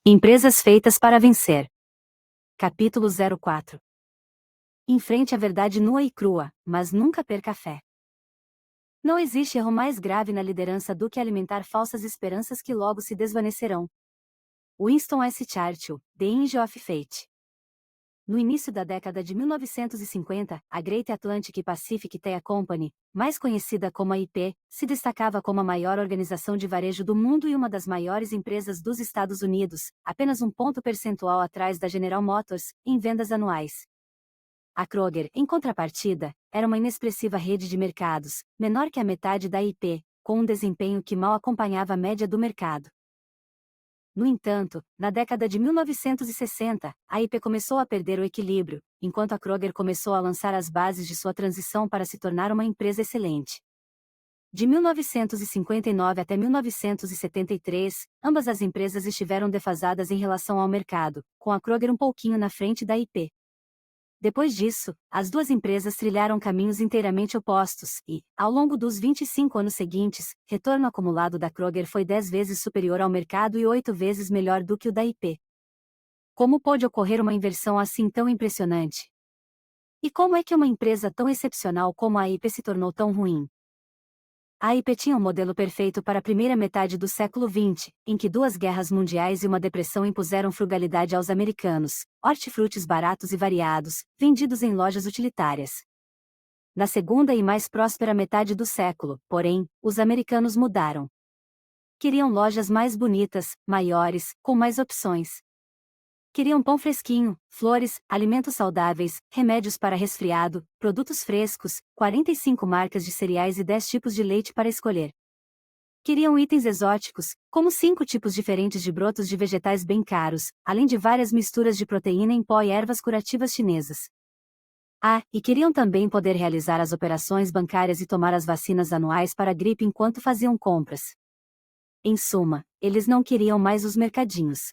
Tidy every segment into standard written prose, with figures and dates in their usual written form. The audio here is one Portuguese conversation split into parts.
Empresas feitas para vencer. Capítulo 04. Enfrente a verdade nua e crua, mas nunca perca a fé. Não existe erro mais grave na liderança do que alimentar falsas esperanças que logo se desvanecerão. Winston S. Churchill, The Angel of Fate. No início da década de 1950, a Great Atlantic Pacific Tea Company, mais conhecida como AIP, se destacava como a maior organização de varejo do mundo e uma das maiores empresas dos Estados Unidos, apenas um ponto percentual atrás da General Motors, em vendas anuais. A Kroger, em contrapartida, era uma inexpressiva rede de mercados, menor que a metade da AIP, com um desempenho que mal acompanhava a média do mercado. No entanto, na década de 1960, a IP começou a perder o equilíbrio, enquanto a Kroger começou a lançar as bases de sua transição para se tornar uma empresa excelente. De 1959 até 1973, ambas as empresas estiveram defasadas em relação ao mercado, com a Kroger um pouquinho na frente da IP. Depois disso, as duas empresas trilharam caminhos inteiramente opostos e, ao longo dos 25 anos seguintes, retorno acumulado da Kroger foi 10 vezes superior ao mercado e 8 vezes melhor do que o da IP. Como pôde ocorrer uma inversão assim tão impressionante? E como é que uma empresa tão excepcional como a IP se tornou tão ruim? A IP tinha um modelo perfeito para a primeira metade do século XX, em que duas guerras mundiais e uma depressão impuseram frugalidade aos americanos, hortifrutis baratos e variados, vendidos em lojas utilitárias. Na segunda e mais próspera metade do século, porém, os americanos mudaram. Queriam lojas mais bonitas, maiores, com mais opções. Queriam pão fresquinho, flores, alimentos saudáveis, remédios para resfriado, produtos frescos, 45 marcas de cereais e 10 tipos de leite para escolher. Queriam itens exóticos, como 5 tipos diferentes de brotos de vegetais bem caros, além de várias misturas de proteína em pó e ervas curativas chinesas. E queriam também poder realizar as operações bancárias e tomar as vacinas anuais para a gripe enquanto faziam compras. Em suma, eles não queriam mais os mercadinhos.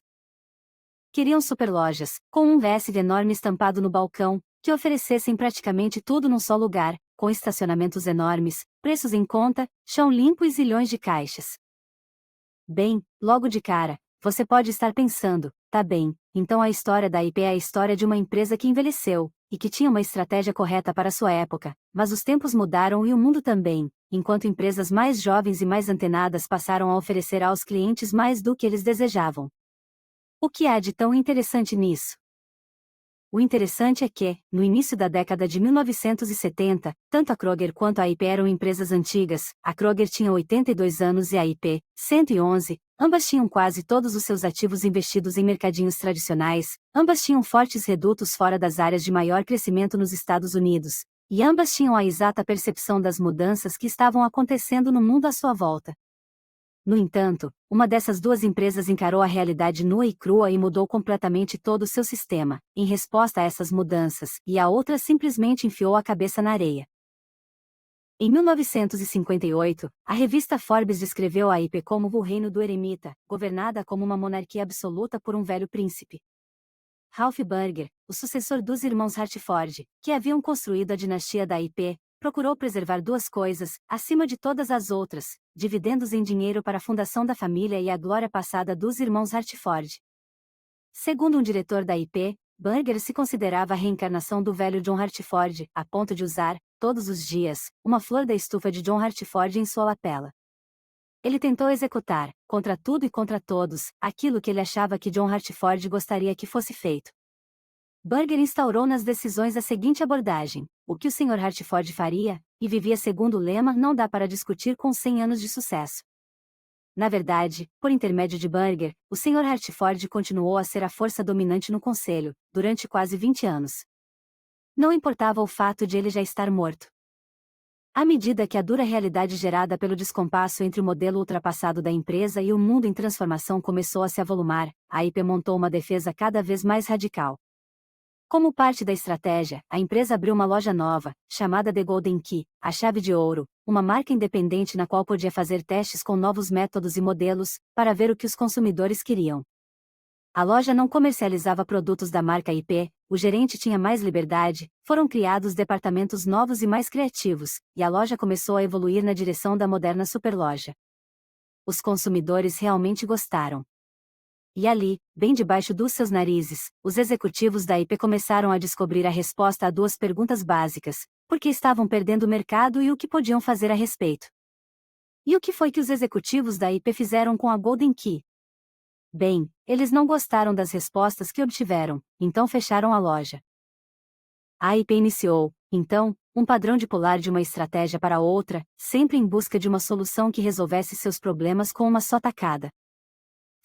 Queriam superlojas, com um VSV enorme estampado no balcão, que oferecessem praticamente tudo num só lugar, com estacionamentos enormes, preços em conta, chão limpo e zilhões de caixas. Bem, logo de cara, você pode estar pensando, tá bem, então a história da IP é a história de uma empresa que envelheceu, e que tinha uma estratégia correta para sua época, mas os tempos mudaram e o mundo também, enquanto empresas mais jovens e mais antenadas passaram a oferecer aos clientes mais do que eles desejavam. O que há de tão interessante nisso? O interessante é que, no início da década de 1970, tanto a Kroger quanto a IP eram empresas antigas, a Kroger tinha 82 anos e a IP, 111, ambas tinham quase todos os seus ativos investidos em mercadinhos tradicionais, ambas tinham fortes redutos fora das áreas de maior crescimento nos Estados Unidos, e ambas tinham a exata percepção das mudanças que estavam acontecendo no mundo à sua volta. No entanto, uma dessas duas empresas encarou a realidade nua e crua e mudou completamente todo o seu sistema, em resposta a essas mudanças, e a outra simplesmente enfiou a cabeça na areia. Em 1958, a revista Forbes descreveu a IP como o reino do eremita, governada como uma monarquia absoluta por um velho príncipe. Ralph Burger, o sucessor dos irmãos Hartford, que haviam construído a dinastia da IP, procurou preservar duas coisas, acima de todas as outras: dividendos em dinheiro para a fundação da família e a glória passada dos irmãos Hartford. Segundo um diretor da IP, Burger se considerava a reencarnação do velho John Hartford, a ponto de usar, todos os dias, uma flor da estufa de John Hartford em sua lapela. Ele tentou executar, contra tudo e contra todos, aquilo que ele achava que John Hartford gostaria que fosse feito. Burger instaurou nas decisões a seguinte abordagem: o que o Sr. Hartford faria, e vivia segundo o lema não dá para discutir com 100 anos de sucesso. Na verdade, por intermédio de Burger, o Sr. Hartford continuou a ser a força dominante no conselho, durante quase 20 anos. Não importava o fato de ele já estar morto. À medida que a dura realidade gerada pelo descompasso entre o modelo ultrapassado da empresa e o mundo em transformação começou a se avolumar, a IP montou uma defesa cada vez mais radical. Como parte da estratégia, a empresa abriu uma loja nova, chamada The Golden Key, a chave de ouro, uma marca independente na qual podia fazer testes com novos métodos e modelos, para ver o que os consumidores queriam. A loja não comercializava produtos da marca IP, o gerente tinha mais liberdade, foram criados departamentos novos e mais criativos, e a loja começou a evoluir na direção da moderna superloja. Os consumidores realmente gostaram. E ali, bem debaixo dos seus narizes, os executivos da IP começaram a descobrir a resposta a duas perguntas básicas: por que estavam perdendo o mercado e o que podiam fazer a respeito. E o que foi que os executivos da IP fizeram com a Golden Key? Bem, eles não gostaram das respostas que obtiveram, então fecharam a loja. A IP iniciou, então, um padrão de pular de uma estratégia para outra, sempre em busca de uma solução que resolvesse seus problemas com uma só tacada.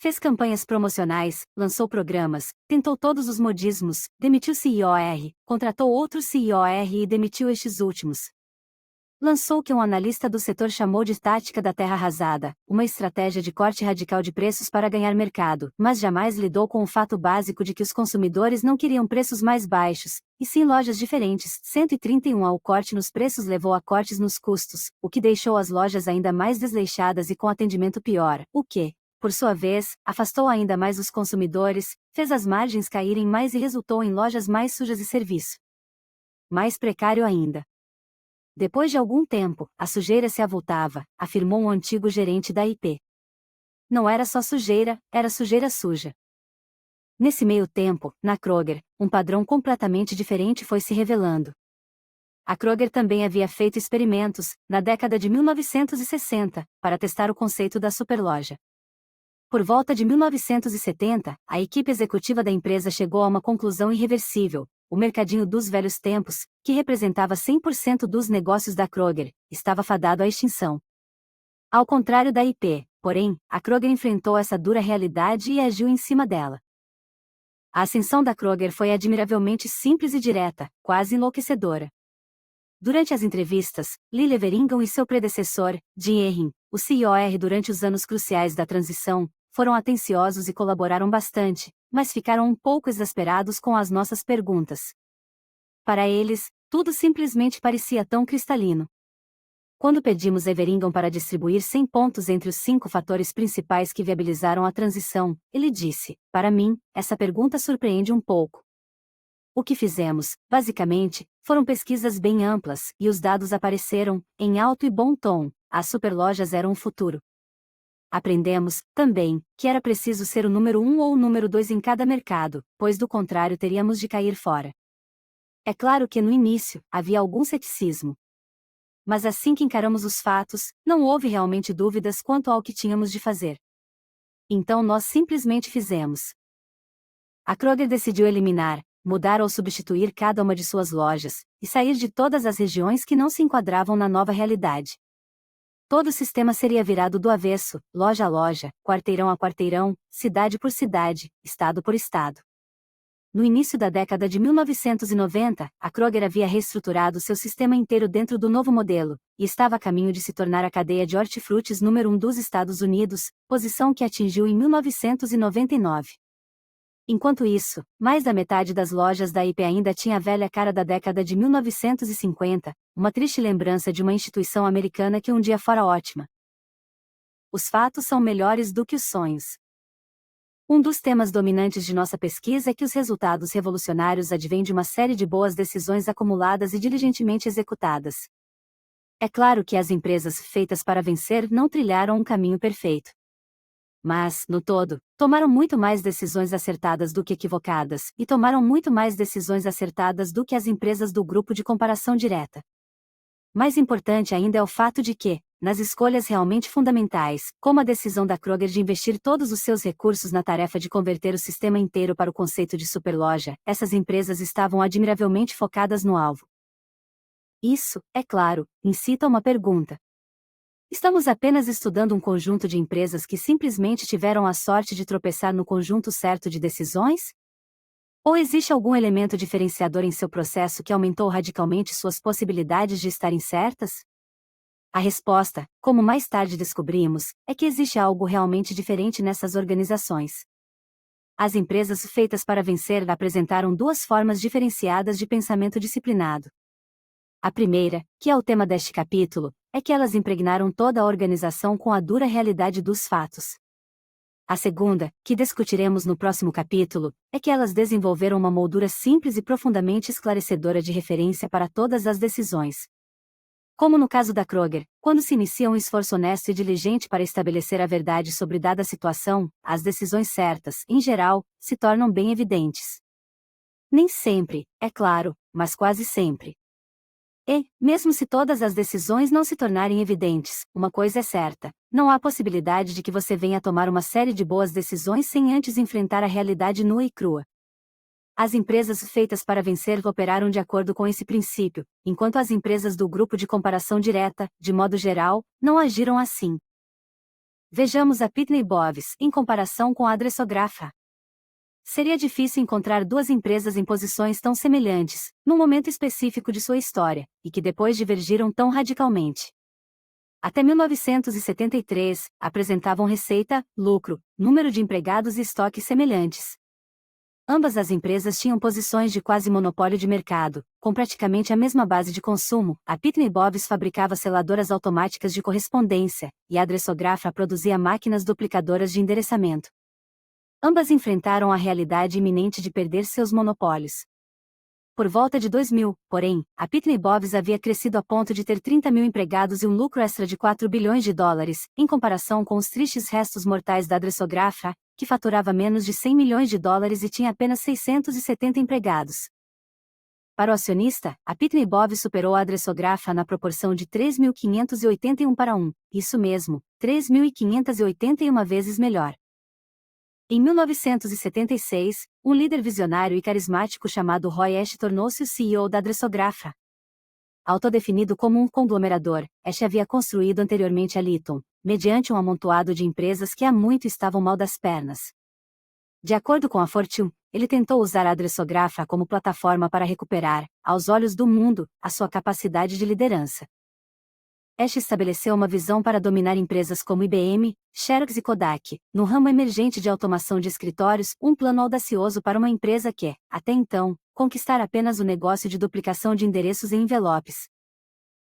Fez campanhas promocionais, lançou programas, tentou todos os modismos, demitiu CIOR, contratou outros CIOR e demitiu estes últimos. Lançou o que um analista do setor chamou de tática da terra arrasada, uma estratégia de corte radical de preços para ganhar mercado, mas jamais lidou com o fato básico de que os consumidores não queriam preços mais baixos, e sim lojas diferentes. 131 ao corte nos preços levou a cortes nos custos, o que deixou as lojas ainda mais desleixadas e com atendimento pior, o que, por sua vez, afastou ainda mais os consumidores, fez as margens caírem mais e resultou em lojas mais sujas e serviço mais precário ainda. Depois de algum tempo, a sujeira se avultava, afirmou um antigo gerente da IP. Não era só sujeira, era sujeira suja. Nesse meio tempo, na Kroger, um padrão completamente diferente foi se revelando. A Kroger também havia feito experimentos, na década de 1960, para testar o conceito da superloja. Por volta de 1970, a equipe executiva da empresa chegou a uma conclusão irreversível: o mercadinho dos velhos tempos, que representava 100% dos negócios da Kroger, estava fadado à extinção. Ao contrário da IP, porém, a Kroger enfrentou essa dura realidade e agiu em cima dela. A ascensão da Kroger foi admiravelmente simples e direta, quase enlouquecedora. Durante as entrevistas, Lee Leveringham e seu predecessor, Jim Ehring, o CIOR durante os anos cruciais da transição, foram atenciosos e colaboraram bastante, mas ficaram um pouco exasperados com as nossas perguntas. Para eles, tudo simplesmente parecia tão cristalino. Quando pedimos a Leveringham para distribuir 100 pontos entre os 5 fatores principais que viabilizaram a transição, ele disse: para mim, essa pergunta surpreende um pouco. O que fizemos, basicamente, foram pesquisas bem amplas, e os dados apareceram, em alto e bom tom: as superlojas eram o futuro. Aprendemos, também, que era preciso ser o número 1 ou o número 2 em cada mercado, pois do contrário teríamos de cair fora. É claro que no início, havia algum ceticismo. Mas assim que encaramos os fatos, não houve realmente dúvidas quanto ao que tínhamos de fazer. Então nós simplesmente fizemos. A Kroger decidiu eliminar, mudar ou substituir cada uma de suas lojas, e sair de todas as regiões que não se enquadravam na nova realidade. Todo o sistema seria virado do avesso, loja a loja, quarteirão a quarteirão, cidade por cidade, estado por estado. No início da década de 1990, a Kroger havia reestruturado seu sistema inteiro dentro do novo modelo, e estava a caminho de se tornar a cadeia de hortifrutis número 1 dos Estados Unidos, posição que atingiu em 1999. Enquanto isso, mais da metade das lojas da IP ainda tinha a velha cara da década de 1950, uma triste lembrança de uma instituição americana que um dia fora ótima. Os fatos são melhores do que os sonhos. Um dos temas dominantes de nossa pesquisa é que os resultados revolucionários advêm de uma série de boas decisões acumuladas e diligentemente executadas. É claro que as empresas feitas para vencer não trilharam um caminho perfeito. Mas, no todo, tomaram muito mais decisões acertadas do que equivocadas, e tomaram muito mais decisões acertadas do que as empresas do grupo de comparação direta. Mais importante ainda é o fato de que, nas escolhas realmente fundamentais, como a decisão da Kroger de investir todos os seus recursos na tarefa de converter o sistema inteiro para o conceito de superloja, essas empresas estavam admiravelmente focadas no alvo. Isso, é claro, incita uma pergunta. Estamos apenas estudando um conjunto de empresas que simplesmente tiveram a sorte de tropeçar no conjunto certo de decisões? Ou existe algum elemento diferenciador em seu processo que aumentou radicalmente suas possibilidades de estarem certas? A resposta, como mais tarde descobrimos, é que existe algo realmente diferente nessas organizações. As empresas feitas para vencer apresentaram duas formas diferenciadas de pensamento disciplinado. A primeira, que é o tema deste capítulo, é que elas impregnaram toda a organização com a dura realidade dos fatos. A segunda, que discutiremos no próximo capítulo, é que elas desenvolveram uma moldura simples e profundamente esclarecedora de referência para todas as decisões. Como no caso da Kroger, quando se inicia um esforço honesto e diligente para estabelecer a verdade sobre dada situação, as decisões certas, em geral, se tornam bem evidentes. Nem sempre, é claro, mas quase sempre. E, mesmo se todas as decisões não se tornarem evidentes, uma coisa é certa: não há possibilidade de que você venha a tomar uma série de boas decisões sem antes enfrentar a realidade nua e crua. As empresas feitas para vencer operaram de acordo com esse princípio, enquanto as empresas do grupo de comparação direta, de modo geral, não agiram assim. Vejamos a Pitney Bowes, em comparação com a Adressografa. Seria difícil encontrar duas empresas em posições tão semelhantes, num momento específico de sua história, e que depois divergiram tão radicalmente. Até 1973, apresentavam receita, lucro, número de empregados e estoques semelhantes. Ambas as empresas tinham posições de quase monopólio de mercado, com praticamente a mesma base de consumo. A Pitney Bowes fabricava seladoras automáticas de correspondência, e a Adressografa produzia máquinas duplicadoras de endereçamento. Ambas enfrentaram a realidade iminente de perder seus monopólios. Por volta de 2000, porém, a Pitney Bowes havia crescido a ponto de ter 30 mil empregados e um lucro extra de 4 bilhões de dólares, em comparação com os tristes restos mortais da Adressografa, que faturava menos de 100 milhões de dólares e tinha apenas 670 empregados. Para o acionista, a Pitney Bowes superou a Adressografa na proporção de 3.581 para 1, isso mesmo, 3.581 vezes melhor. Em 1976, um líder visionário e carismático chamado Roy Ash tornou-se o CEO da Adressografa. Autodefinido como um conglomerador, Ash havia construído anteriormente a Litton, mediante um amontoado de empresas que há muito estavam mal das pernas. De acordo com a Fortune, ele tentou usar a Adressografa como plataforma para recuperar, aos olhos do mundo, a sua capacidade de liderança. Ash estabeleceu uma visão para dominar empresas como IBM, Xerox e Kodak, no ramo emergente de automação de escritórios, um plano audacioso para uma empresa que, até então, conquistar apenas o negócio de duplicação de endereços em envelopes.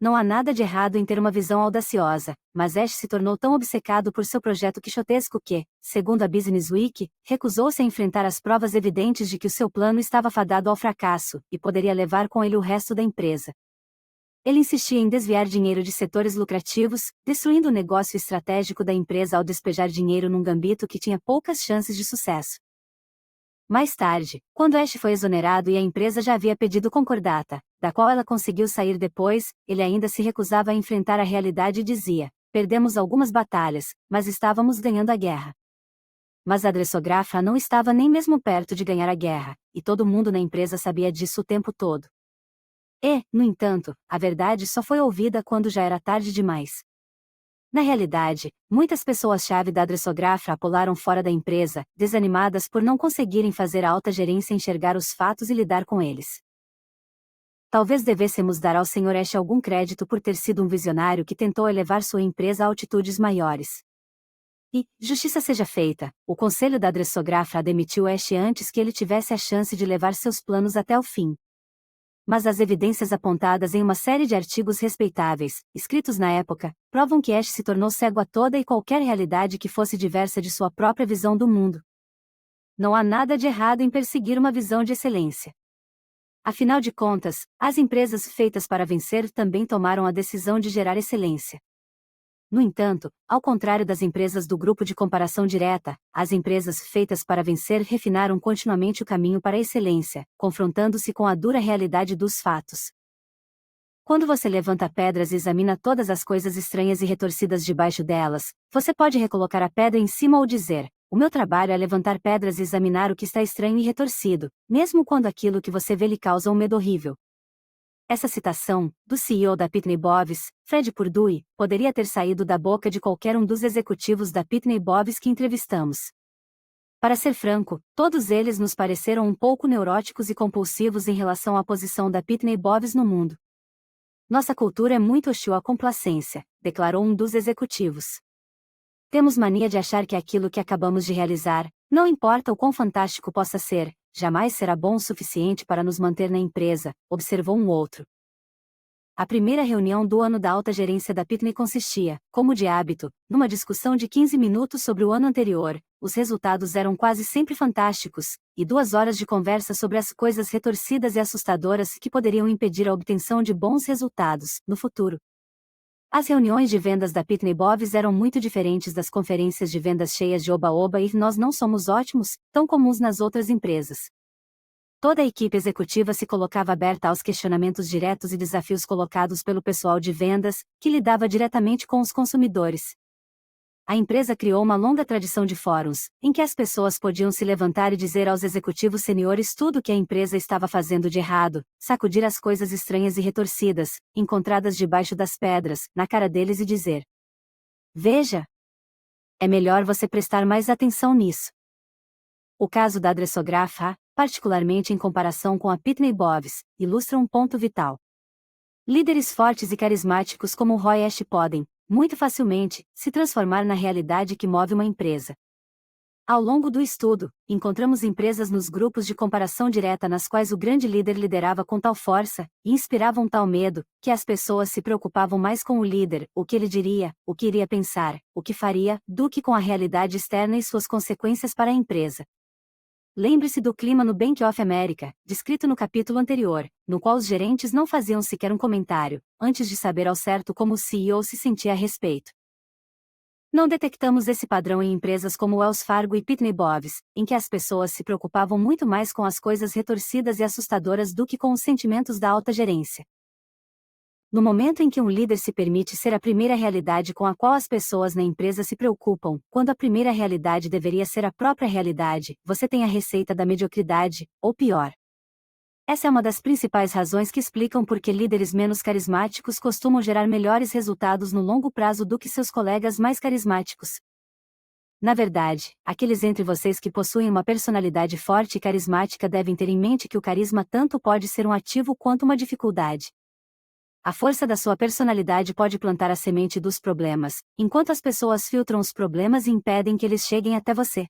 Não há nada de errado em ter uma visão audaciosa, mas Ash se tornou tão obcecado por seu projeto quixotesco que, segundo a Business Week, recusou-se a enfrentar as provas evidentes de que o seu plano estava fadado ao fracasso, e poderia levar com ele o resto da empresa. Ele insistia em desviar dinheiro de setores lucrativos, destruindo o negócio estratégico da empresa ao despejar dinheiro num gambito que tinha poucas chances de sucesso. Mais tarde, quando Ash foi exonerado e a empresa já havia pedido concordata, da qual ela conseguiu sair depois, ele ainda se recusava a enfrentar a realidade e dizia: perdemos algumas batalhas, mas estávamos ganhando a guerra. Mas a Adressografa não estava nem mesmo perto de ganhar a guerra, e todo mundo na empresa sabia disso o tempo todo. E, no entanto, a verdade só foi ouvida quando já era tarde demais. Na realidade, muitas pessoas-chave da Adressografa pularam fora da empresa, desanimadas por não conseguirem fazer a alta gerência enxergar os fatos e lidar com eles. Talvez devêssemos dar ao Sr. Ash algum crédito por ter sido um visionário que tentou elevar sua empresa a altitudes maiores. E, justiça seja feita, o conselho da Adressografa demitiu Ash antes que ele tivesse a chance de levar seus planos até o fim. Mas as evidências apontadas em uma série de artigos respeitáveis, escritos na época, provam que Ash se tornou cego a toda e qualquer realidade que fosse diversa de sua própria visão do mundo. Não há nada de errado em perseguir uma visão de excelência. Afinal de contas, as empresas feitas para vencer também tomaram a decisão de gerar excelência. No entanto, ao contrário das empresas do grupo de comparação direta, as empresas feitas para vencer refinaram continuamente o caminho para a excelência, confrontando-se com a dura realidade dos fatos. Quando você levanta pedras e examina todas as coisas estranhas e retorcidas debaixo delas, você pode recolocar a pedra em cima ou dizer: o meu trabalho é levantar pedras e examinar o que está estranho e retorcido, mesmo quando aquilo que você vê lhe causa um medo horrível. Essa citação, do CEO da Pitney Bowes, Fred Purdue, poderia ter saído da boca de qualquer um dos executivos da Pitney Bowes que entrevistamos. Para ser franco, todos eles nos pareceram um pouco neuróticos e compulsivos em relação à posição da Pitney Bowes no mundo. Nossa cultura é muito hostil à complacência, declarou um dos executivos. Temos mania de achar que aquilo que acabamos de realizar, não importa o quão fantástico possa ser, jamais será bom o suficiente para nos manter na empresa, observou um outro. A primeira reunião do ano da alta gerência da Pitney consistia, como de hábito, numa discussão de 15 minutos sobre o ano anterior. Os resultados eram quase sempre fantásticos, e 2 horas de conversa sobre as coisas retorcidas e assustadoras que poderiam impedir a obtenção de bons resultados no futuro. As reuniões de vendas da Pitney Bowes eram muito diferentes das conferências de vendas cheias de oba-oba e nós não somos ótimos, tão comuns nas outras empresas. Toda a equipe executiva se colocava aberta aos questionamentos diretos e desafios colocados pelo pessoal de vendas, que lidava diretamente com os consumidores. A empresa criou uma longa tradição de fóruns, em que as pessoas podiam se levantar e dizer aos executivos seniores tudo o que a empresa estava fazendo de errado, sacudir as coisas estranhas e retorcidas, encontradas debaixo das pedras, na cara deles e dizer: "Veja! É melhor você prestar mais atenção nisso." O caso da Adressograph, particularmente em comparação com a Pitney Bowes, ilustra um ponto vital. Líderes fortes e carismáticos como Roy Ash podem, muito facilmente, se transformar na realidade que move uma empresa. Ao longo do estudo, encontramos empresas nos grupos de comparação direta nas quais o grande líder liderava com tal força, e inspiravam tal medo, que as pessoas se preocupavam mais com o líder, o que ele diria, o que iria pensar, o que faria, do que com a realidade externa e suas consequências para a empresa. Lembre-se do clima no Bank of America, descrito no capítulo anterior, no qual os gerentes não faziam sequer um comentário, antes de saber ao certo como o CEO se sentia a respeito. Não detectamos esse padrão em empresas como Wells Fargo e Pitney Bowes, em que as pessoas se preocupavam muito mais com as coisas retorcidas e assustadoras do que com os sentimentos da alta gerência. No momento em que um líder se permite ser a primeira realidade com a qual as pessoas na empresa se preocupam, quando a primeira realidade deveria ser a própria realidade, você tem a receita da mediocridade, ou pior. Essa é uma das principais razões que explicam por que líderes menos carismáticos costumam gerar melhores resultados no longo prazo do que seus colegas mais carismáticos. Na verdade, aqueles entre vocês que possuem uma personalidade forte e carismática devem ter em mente que o carisma tanto pode ser um ativo quanto uma dificuldade. A força da sua personalidade pode plantar a semente dos problemas, enquanto as pessoas filtram os problemas e impedem que eles cheguem até você.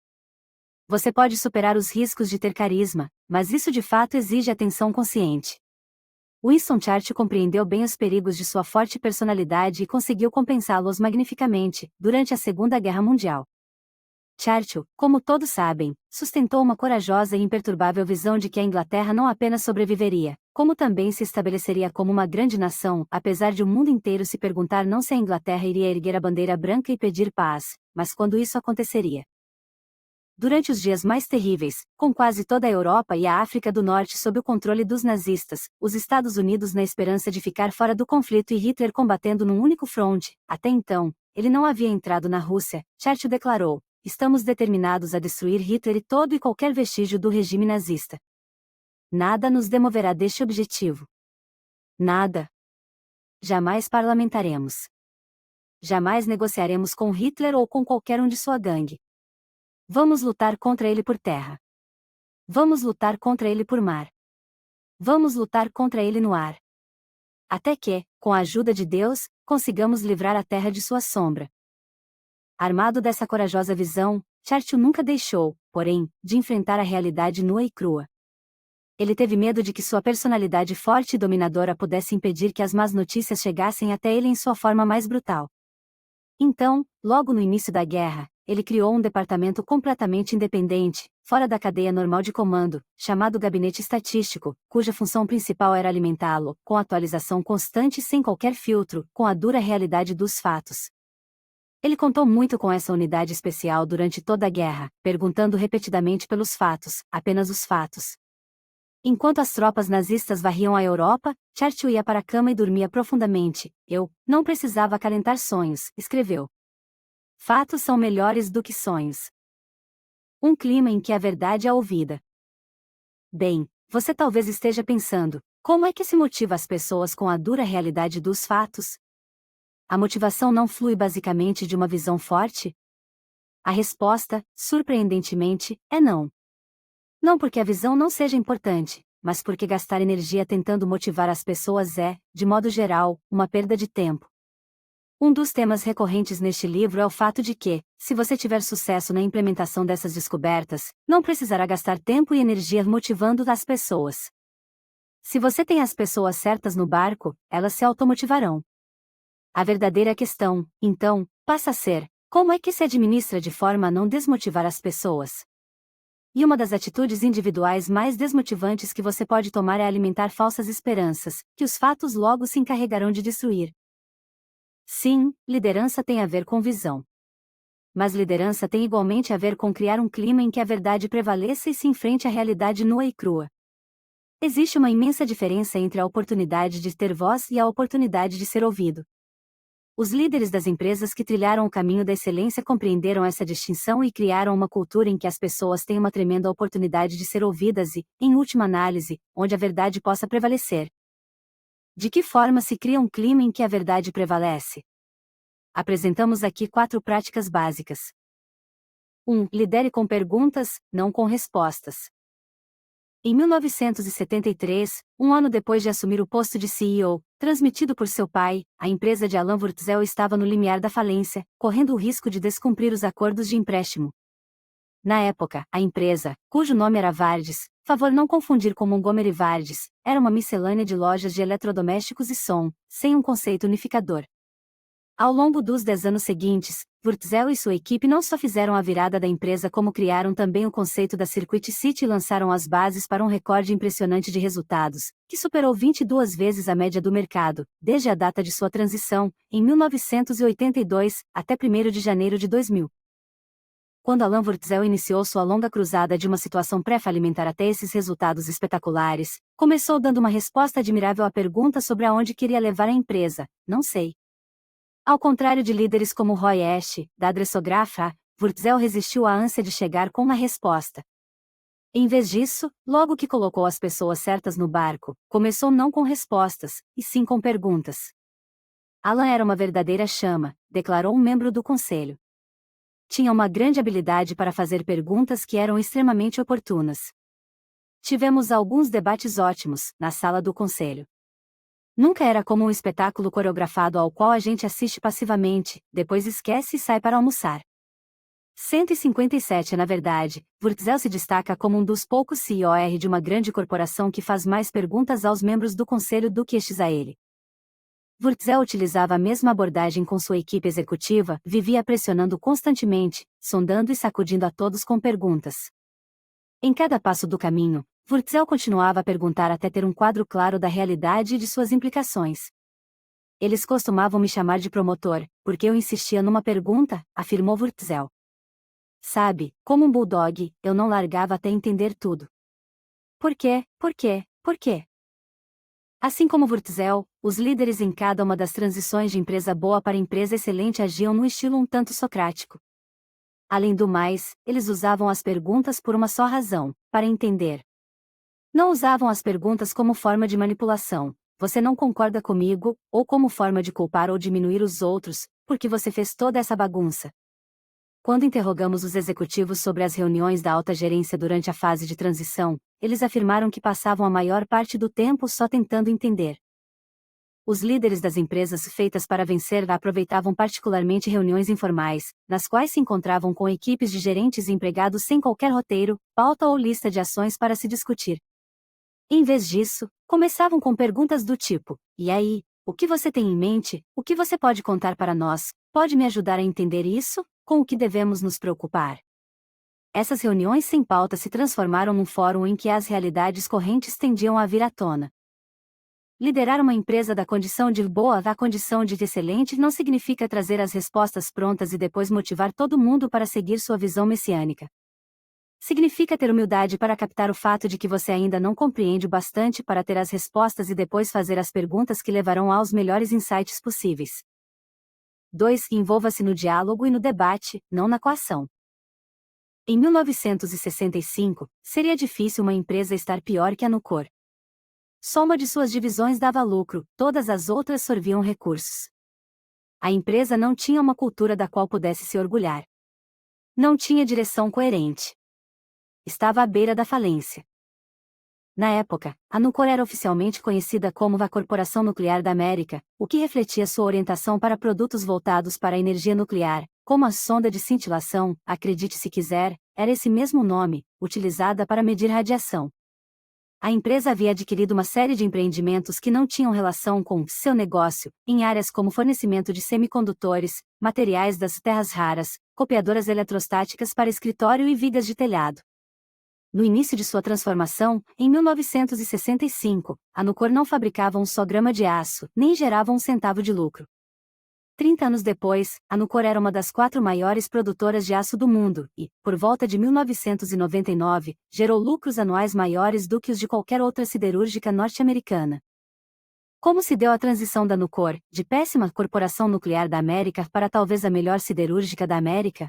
Você pode superar os riscos de ter carisma, mas isso de fato exige atenção consciente. Winston Churchill compreendeu bem os perigos de sua forte personalidade e conseguiu compensá-los magnificamente, durante a Segunda Guerra Mundial. Churchill, como todos sabem, sustentou uma corajosa e imperturbável visão de que a Inglaterra não apenas sobreviveria, como também se estabeleceria como uma grande nação, apesar de o mundo inteiro se perguntar não se a Inglaterra iria erguer a bandeira branca e pedir paz, mas quando isso aconteceria. Durante os dias mais terríveis, com quase toda a Europa e a África do Norte sob o controle dos nazistas, os Estados Unidos na esperança de ficar fora do conflito e Hitler combatendo num único fronte, até então, ele não havia entrado na Rússia, Churchill declarou: "Estamos determinados a destruir Hitler e todo e qualquer vestígio do regime nazista. Nada nos demoverá deste objetivo. Nada. Jamais parlamentaremos. Jamais negociaremos com Hitler ou com qualquer um de sua gangue. Vamos lutar contra ele por terra. Vamos lutar contra ele por mar. Vamos lutar contra ele no ar. Até que, com a ajuda de Deus, consigamos livrar a terra de sua sombra." Armado dessa corajosa visão, Churchill nunca deixou, porém, de enfrentar a realidade nua e crua. Ele teve medo de que sua personalidade forte e dominadora pudesse impedir que as más notícias chegassem até ele em sua forma mais brutal. Então, logo no início da guerra, ele criou um departamento completamente independente, fora da cadeia normal de comando, chamado Gabinete Estatístico, cuja função principal era alimentá-lo, com atualização constante e sem qualquer filtro, com a dura realidade dos fatos. Ele contou muito com essa unidade especial durante toda a guerra, perguntando repetidamente pelos fatos, apenas os fatos. Enquanto as tropas nazistas varriam a Europa, Churchill ia para a cama e dormia profundamente. "Eu não precisava acalentar sonhos", escreveu. "Fatos são melhores do que sonhos." Um clima em que a verdade é ouvida. Bem, você talvez esteja pensando, como é que se motiva as pessoas com a dura realidade dos fatos? A motivação não flui basicamente de uma visão forte? A resposta, surpreendentemente, é não. Não porque a visão não seja importante, mas porque gastar energia tentando motivar as pessoas é, de modo geral, uma perda de tempo. Um dos temas recorrentes neste livro é o fato de que, se você tiver sucesso na implementação dessas descobertas, não precisará gastar tempo e energia motivando as pessoas. Se você tem as pessoas certas no barco, elas se automotivarão. A verdadeira questão, então, passa a ser: como é que se administra de forma a não desmotivar as pessoas? E uma das atitudes individuais mais desmotivantes que você pode tomar é alimentar falsas esperanças, que os fatos logo se encarregarão de destruir. Sim, liderança tem a ver com visão. Mas liderança tem igualmente a ver com criar um clima em que a verdade prevaleça e se enfrente à realidade nua e crua. Existe uma imensa diferença entre a oportunidade de ter voz e a oportunidade de ser ouvido. Os líderes das empresas que trilharam o caminho da excelência compreenderam essa distinção e criaram uma cultura em que as pessoas têm uma tremenda oportunidade de ser ouvidas e, em última análise, onde a verdade possa prevalecer. De que forma se cria um clima em que a verdade prevalece? Apresentamos aqui 4 práticas básicas. 1. Lidere com perguntas, não com respostas. Em 1973, um ano depois de assumir o posto de CEO, transmitido por seu pai, a empresa de Alan Wurtzel estava no limiar da falência, correndo o risco de descumprir os acordos de empréstimo. Na época, a empresa, cujo nome era Vardes, favor não confundir com Montgomery Vardes, era uma miscelânea de lojas de eletrodomésticos e som, sem um conceito unificador. Ao longo dos 10 anos seguintes, Wurtzel e sua equipe não só fizeram a virada da empresa como criaram também o conceito da Circuit City e lançaram as bases para um recorde impressionante de resultados, que superou 22 vezes a média do mercado, desde a data de sua transição, em 1982, até 1º de janeiro de 2000. Quando Alan Wurtzel iniciou sua longa cruzada de uma situação pré-falimentar até esses resultados espetaculares, começou dando uma resposta admirável à pergunta sobre aonde queria levar a empresa: não sei. Ao contrário de líderes como Roy Ash, da Adressographa, Wurtzel resistiu à ânsia de chegar com uma resposta. Em vez disso, logo que colocou as pessoas certas no barco, começou não com respostas, e sim com perguntas. Alan era uma verdadeira chama, declarou um membro do conselho. Tinha uma grande habilidade para fazer perguntas que eram extremamente oportunas. Tivemos alguns debates ótimos, na sala do conselho. Nunca era como um espetáculo coreografado ao qual a gente assiste passivamente, depois esquece e sai para almoçar. 157 Na verdade, Wurtzel se destaca como um dos poucos CEOs de uma grande corporação que faz mais perguntas aos membros do conselho do que estes a ele. Wurtzel utilizava a mesma abordagem com sua equipe executiva, vivia pressionando constantemente, sondando e sacudindo a todos com perguntas. Em cada passo do caminho, Wurtzel continuava a perguntar até ter um quadro claro da realidade e de suas implicações. Eles costumavam me chamar de promotor, porque eu insistia numa pergunta, afirmou Wurtzel. Sabe, como um bulldog, eu não largava até entender tudo. Por quê, por quê, por quê? Assim como Wurtzel, os líderes em cada uma das transições de empresa boa para empresa excelente agiam num estilo um tanto socrático. Além do mais, eles usavam as perguntas por uma só razão: para entender. Não usavam as perguntas como forma de manipulação: você não concorda comigo, ou como forma de culpar ou diminuir os outros, porque você fez toda essa bagunça. Quando interrogamos os executivos sobre as reuniões da alta gerência durante a fase de transição, eles afirmaram que passavam a maior parte do tempo só tentando entender. Os líderes das empresas feitas para vencer aproveitavam particularmente reuniões informais, nas quais se encontravam com equipes de gerentes e empregados sem qualquer roteiro, pauta ou lista de ações para se discutir. Em vez disso, começavam com perguntas do tipo: e aí, o que você tem em mente, o que você pode contar para nós, pode me ajudar a entender isso, com o que devemos nos preocupar? Essas reuniões sem pauta se transformaram num fórum em que as realidades correntes tendiam a vir à tona. Liderar uma empresa da condição de boa à condição de excelente não significa trazer as respostas prontas e depois motivar todo mundo para seguir sua visão messiânica. Significa ter humildade para captar o fato de que você ainda não compreende o bastante para ter as respostas e depois fazer as perguntas que levarão aos melhores insights possíveis. 2. Envolva-se no diálogo e no debate, não na coação. Em 1965, seria difícil uma empresa estar pior que a Nucor. Só uma de suas divisões dava lucro, todas as outras sorviam recursos. A empresa não tinha uma cultura da qual pudesse se orgulhar. Não tinha direção coerente. Estava à beira da falência. Na época, a Nucor era oficialmente conhecida como a Corporação Nuclear da América, o que refletia sua orientação para produtos voltados para a energia nuclear, como a sonda de cintilação, acredite se quiser, era esse mesmo nome, utilizada para medir radiação. A empresa havia adquirido uma série de empreendimentos que não tinham relação com seu negócio, em áreas como fornecimento de semicondutores, materiais das terras raras, copiadoras eletrostáticas para escritório e vigas de telhado. No início de sua transformação, em 1965, a Nucor não fabricava um só grama de aço, nem gerava um centavo de lucro. 30 anos depois, a Nucor era uma das 4 maiores produtoras de aço do mundo e, por volta de 1999, gerou lucros anuais maiores do que os de qualquer outra siderúrgica norte-americana. Como se deu a transição da Nucor, de péssima corporação nuclear da América para talvez a melhor siderúrgica da América?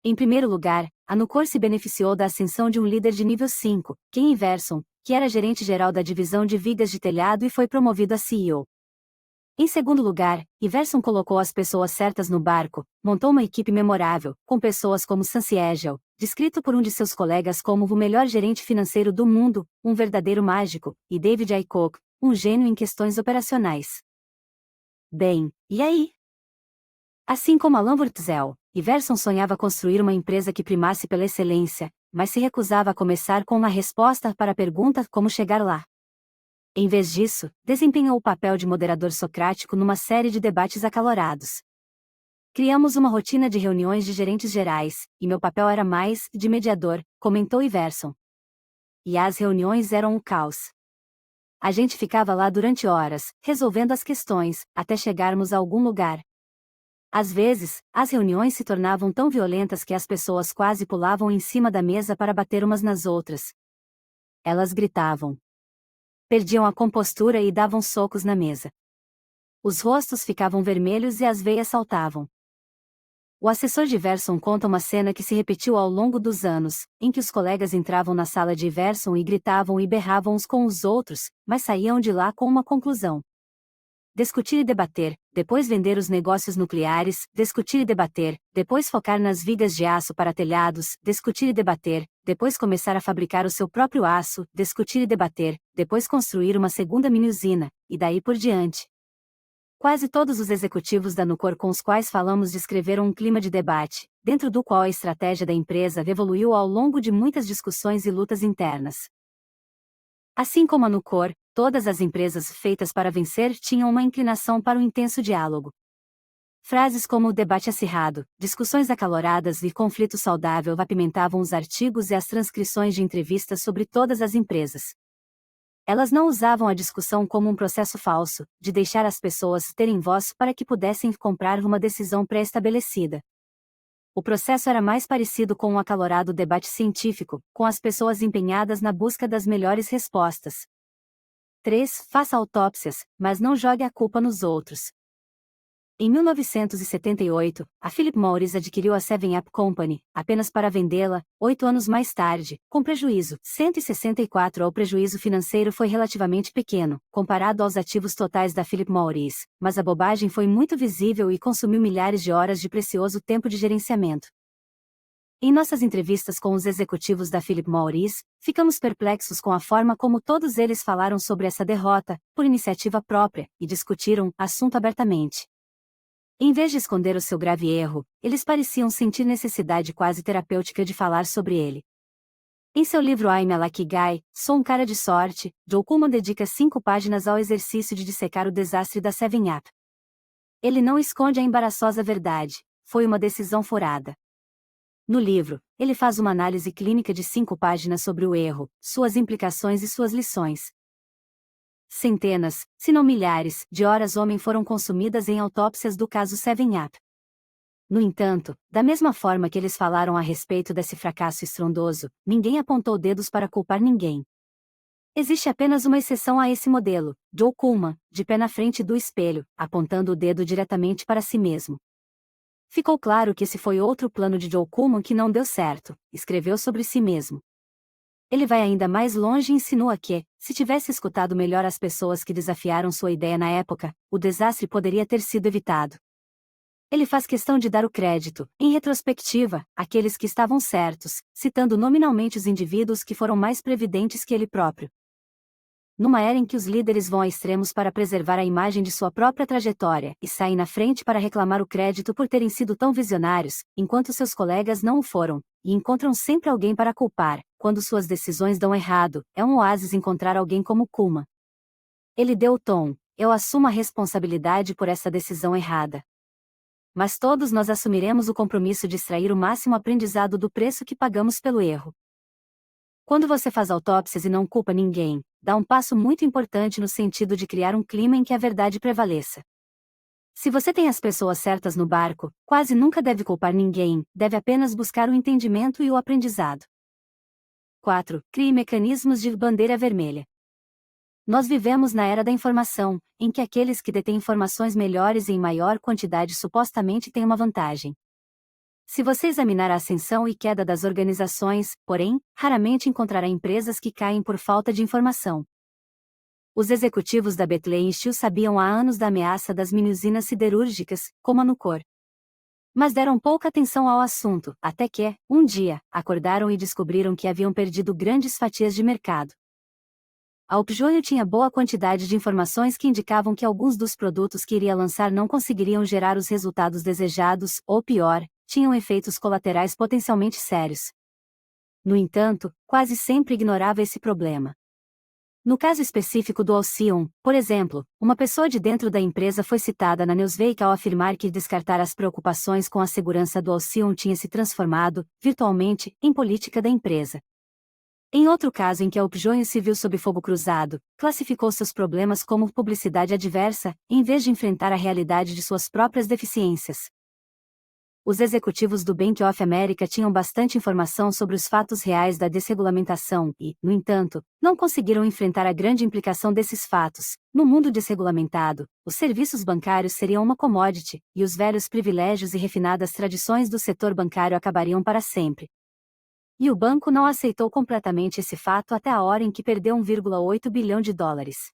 Em primeiro lugar, a Nucor se beneficiou da ascensão de um líder de nível 5, Ken Iverson, que era gerente-geral da divisão de vigas de telhado e foi promovido a CEO. Em segundo lugar, Iverson colocou as pessoas certas no barco, montou uma equipe memorável, com pessoas como Sam Siegel, descrito por um de seus colegas como o melhor gerente financeiro do mundo, um verdadeiro mágico, e David Aycock, um gênio em questões operacionais. Bem, e aí? Assim como Alan Wurtzel, Iverson sonhava construir uma empresa que primasse pela excelência, mas se recusava a começar com uma resposta para a pergunta como chegar lá. Em vez disso, desempenhou o papel de moderador socrático numa série de debates acalorados. Criamos uma rotina de reuniões de gerentes gerais, e meu papel era mais de mediador, comentou Iverson. E as reuniões eram um caos. A gente ficava lá durante horas, resolvendo as questões, até chegarmos a algum lugar. Às vezes, as reuniões se tornavam tão violentas que as pessoas quase pulavam em cima da mesa para bater umas nas outras. Elas gritavam. Perdiam a compostura e davam socos na mesa. Os rostos ficavam vermelhos e as veias saltavam. O assessor de Iverson conta uma cena que se repetiu ao longo dos anos, em que os colegas entravam na sala de Iverson e gritavam e berravam uns com os outros, mas saíam de lá com uma conclusão. Discutir e debater, depois vender os negócios nucleares, discutir e debater, depois focar nas vigas de aço para telhados, discutir e debater, depois começar a fabricar o seu próprio aço, discutir e debater, depois construir uma segunda mini-usina, e daí por diante. Quase todos os executivos da Nucor com os quais falamos descreveram um clima de debate, dentro do qual a estratégia da empresa evoluiu ao longo de muitas discussões e lutas internas. Assim como a Nucor, todas as empresas feitas para vencer tinham uma inclinação para o intenso diálogo. Frases como o debate acirrado, discussões acaloradas e conflito saudável apimentavam os artigos e as transcrições de entrevistas sobre todas as empresas. Elas não usavam a discussão como um processo falso, de deixar as pessoas terem voz para que pudessem comprar uma decisão pré-estabelecida. O processo era mais parecido com um acalorado debate científico, com as pessoas empenhadas na busca das melhores respostas. 3. Faça autópsias, mas não jogue a culpa nos outros. Em 1978, a Philip Morris adquiriu a 7-Up Company, apenas para vendê-la, 8 anos mais tarde, com prejuízo. 164. O prejuízo financeiro foi relativamente pequeno, comparado aos ativos totais da Philip Morris, mas a bobagem foi muito visível e consumiu milhares de horas de precioso tempo de gerenciamento. Em nossas entrevistas com os executivos da Philip Morris, ficamos perplexos com a forma como todos eles falaram sobre essa derrota, por iniciativa própria, e discutiram o assunto abertamente. Em vez de esconder o seu grave erro, eles pareciam sentir necessidade quase terapêutica de falar sobre ele. Em seu livro I'm a Lucky Guy, Sou um Cara de Sorte, Joe Kuhlman dedica 5 páginas ao exercício de dissecar o desastre da 7-Up. Ele não esconde a embaraçosa verdade, foi uma decisão furada. No livro, ele faz uma análise clínica de 5 páginas sobre o erro, suas implicações e suas lições. Centenas, se não milhares, de horas homem foram consumidas em autópsias do caso 7-Up. No entanto, da mesma forma que eles falaram a respeito desse fracasso estrondoso, ninguém apontou dedos para culpar ninguém. Existe apenas uma exceção a esse modelo, Joe Kuhlman, de pé na frente do espelho, apontando o dedo diretamente para si mesmo. Ficou claro que esse foi outro plano de Joe Kuhlman que não deu certo, escreveu sobre si mesmo. Ele vai ainda mais longe e insinua que, se tivesse escutado melhor as pessoas que desafiaram sua ideia na época, o desastre poderia ter sido evitado. Ele faz questão de dar o crédito, em retrospectiva, àqueles que estavam certos, citando nominalmente os indivíduos que foram mais previdentes que ele próprio. Numa era em que os líderes vão a extremos para preservar a imagem de sua própria trajetória e saem na frente para reclamar o crédito por terem sido tão visionários, enquanto seus colegas não o foram, e encontram sempre alguém para culpar, quando suas decisões dão errado, é um oásis encontrar alguém como Kuma. Ele deu o tom: eu assumo a responsabilidade por essa decisão errada. Mas todos nós assumiremos o compromisso de extrair o máximo aprendizado do preço que pagamos pelo erro. Quando você faz autópsias e não culpa ninguém, dá um passo muito importante no sentido de criar um clima em que a verdade prevaleça. Se você tem as pessoas certas no barco, quase nunca deve culpar ninguém, deve apenas buscar o entendimento e o aprendizado. 4. Crie mecanismos de bandeira vermelha. Nós vivemos na era da informação, em que aqueles que detêm informações melhores e em maior quantidade supostamente têm uma vantagem. Se você examinar a ascensão e queda das organizações, porém, raramente encontrará empresas que caem por falta de informação. Os executivos da Bethlehem Steel sabiam há anos da ameaça das mini-usinas siderúrgicas, como a Nucor. Mas deram pouca atenção ao assunto, até que, um dia, acordaram e descobriram que haviam perdido grandes fatias de mercado. A Upjohn tinha boa quantidade de informações que indicavam que alguns dos produtos que iria lançar não conseguiriam gerar os resultados desejados, ou pior, tinham efeitos colaterais potencialmente sérios. No entanto, quase sempre ignorava esse problema. No caso específico do Alcyon, por exemplo, uma pessoa de dentro da empresa foi citada na Newsweek ao afirmar que descartar as preocupações com a segurança do Alcyon tinha se transformado, virtualmente, em política da empresa. Em outro caso em que a Upjohn se viu sob fogo cruzado, classificou seus problemas como publicidade adversa, em vez de enfrentar a realidade de suas próprias deficiências. Os executivos do Bank of America tinham bastante informação sobre os fatos reais da desregulamentação e, no entanto, não conseguiram enfrentar a grande implicação desses fatos. No mundo desregulamentado, os serviços bancários seriam uma commodity, e os velhos privilégios e refinadas tradições do setor bancário acabariam para sempre. E o banco não aceitou completamente esse fato até a hora em que perdeu 1,8 bilhão de dólares.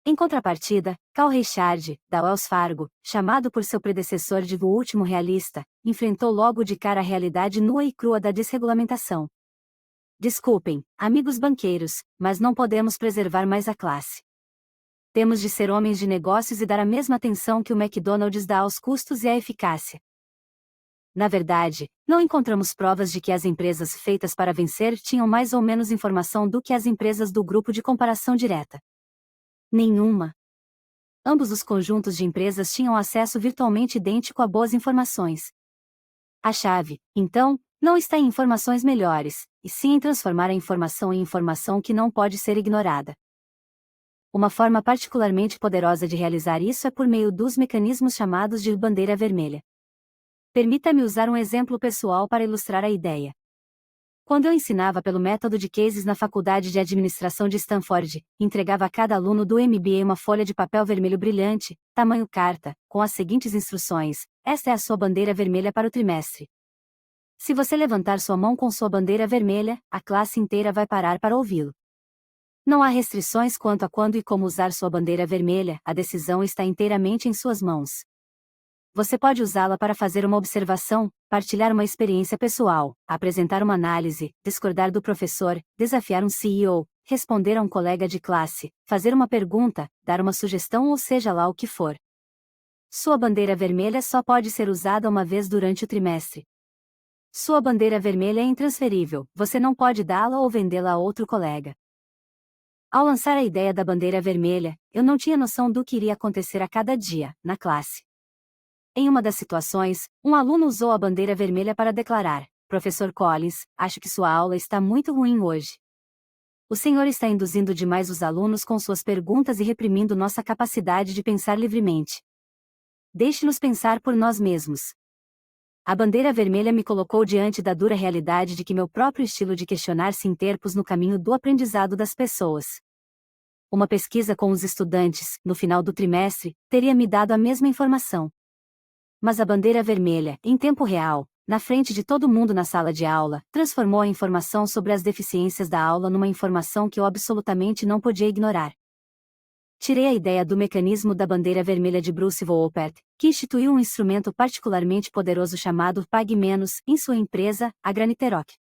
Em contrapartida, Cal Richard, da Wells Fargo, chamado por seu predecessor de O Último Realista, enfrentou logo de cara a realidade nua e crua da desregulamentação. Desculpem, amigos banqueiros, mas não podemos preservar mais a classe. Temos de ser homens de negócios e dar a mesma atenção que o McDonald's dá aos custos e à eficácia. Na verdade, não encontramos provas de que as empresas feitas para vencer tinham mais ou menos informação do que as empresas do grupo de comparação direta. Nenhuma. Ambos os conjuntos de empresas tinham acesso virtualmente idêntico a boas informações. A chave, então, não está em informações melhores, e sim em transformar a informação em informação que não pode ser ignorada. Uma forma particularmente poderosa de realizar isso é por meio dos mecanismos chamados de bandeira vermelha. Permita-me usar um exemplo pessoal para ilustrar a ideia. Quando eu ensinava pelo método de cases na Faculdade de Administração de Stanford, entregava a cada aluno do MBA uma folha de papel vermelho brilhante, tamanho carta, com as seguintes instruções: esta é a sua bandeira vermelha para o trimestre. Se você levantar sua mão com sua bandeira vermelha, a classe inteira vai parar para ouvi-lo. Não há restrições quanto a quando e como usar sua bandeira vermelha, a decisão está inteiramente em suas mãos. Você pode usá-la para fazer uma observação, partilhar uma experiência pessoal, apresentar uma análise, discordar do professor, desafiar um CEO, responder a um colega de classe, fazer uma pergunta, dar uma sugestão ou seja lá o que for. Sua bandeira vermelha só pode ser usada uma vez durante o trimestre. Sua bandeira vermelha é intransferível, você não pode dá-la ou vendê-la a outro colega. Ao lançar a ideia da bandeira vermelha, eu não tinha noção do que iria acontecer a cada dia, na classe. Em uma das situações, um aluno usou a bandeira vermelha para declarar: Professor Collins, acho que sua aula está muito ruim hoje. O senhor está induzindo demais os alunos com suas perguntas e reprimindo nossa capacidade de pensar livremente. Deixe-nos pensar por nós mesmos. A bandeira vermelha me colocou diante da dura realidade de que meu próprio estilo de questionar se interpôs no caminho do aprendizado das pessoas. Uma pesquisa com os estudantes, no final do trimestre, teria me dado a mesma informação. Mas a bandeira vermelha, em tempo real, na frente de todo mundo na sala de aula, transformou a informação sobre as deficiências da aula numa informação que eu absolutamente não podia ignorar. Tirei a ideia do mecanismo da bandeira vermelha de Bruce Wolpert, que instituiu um instrumento particularmente poderoso chamado Pague Menos, em sua empresa, a Granite Rock.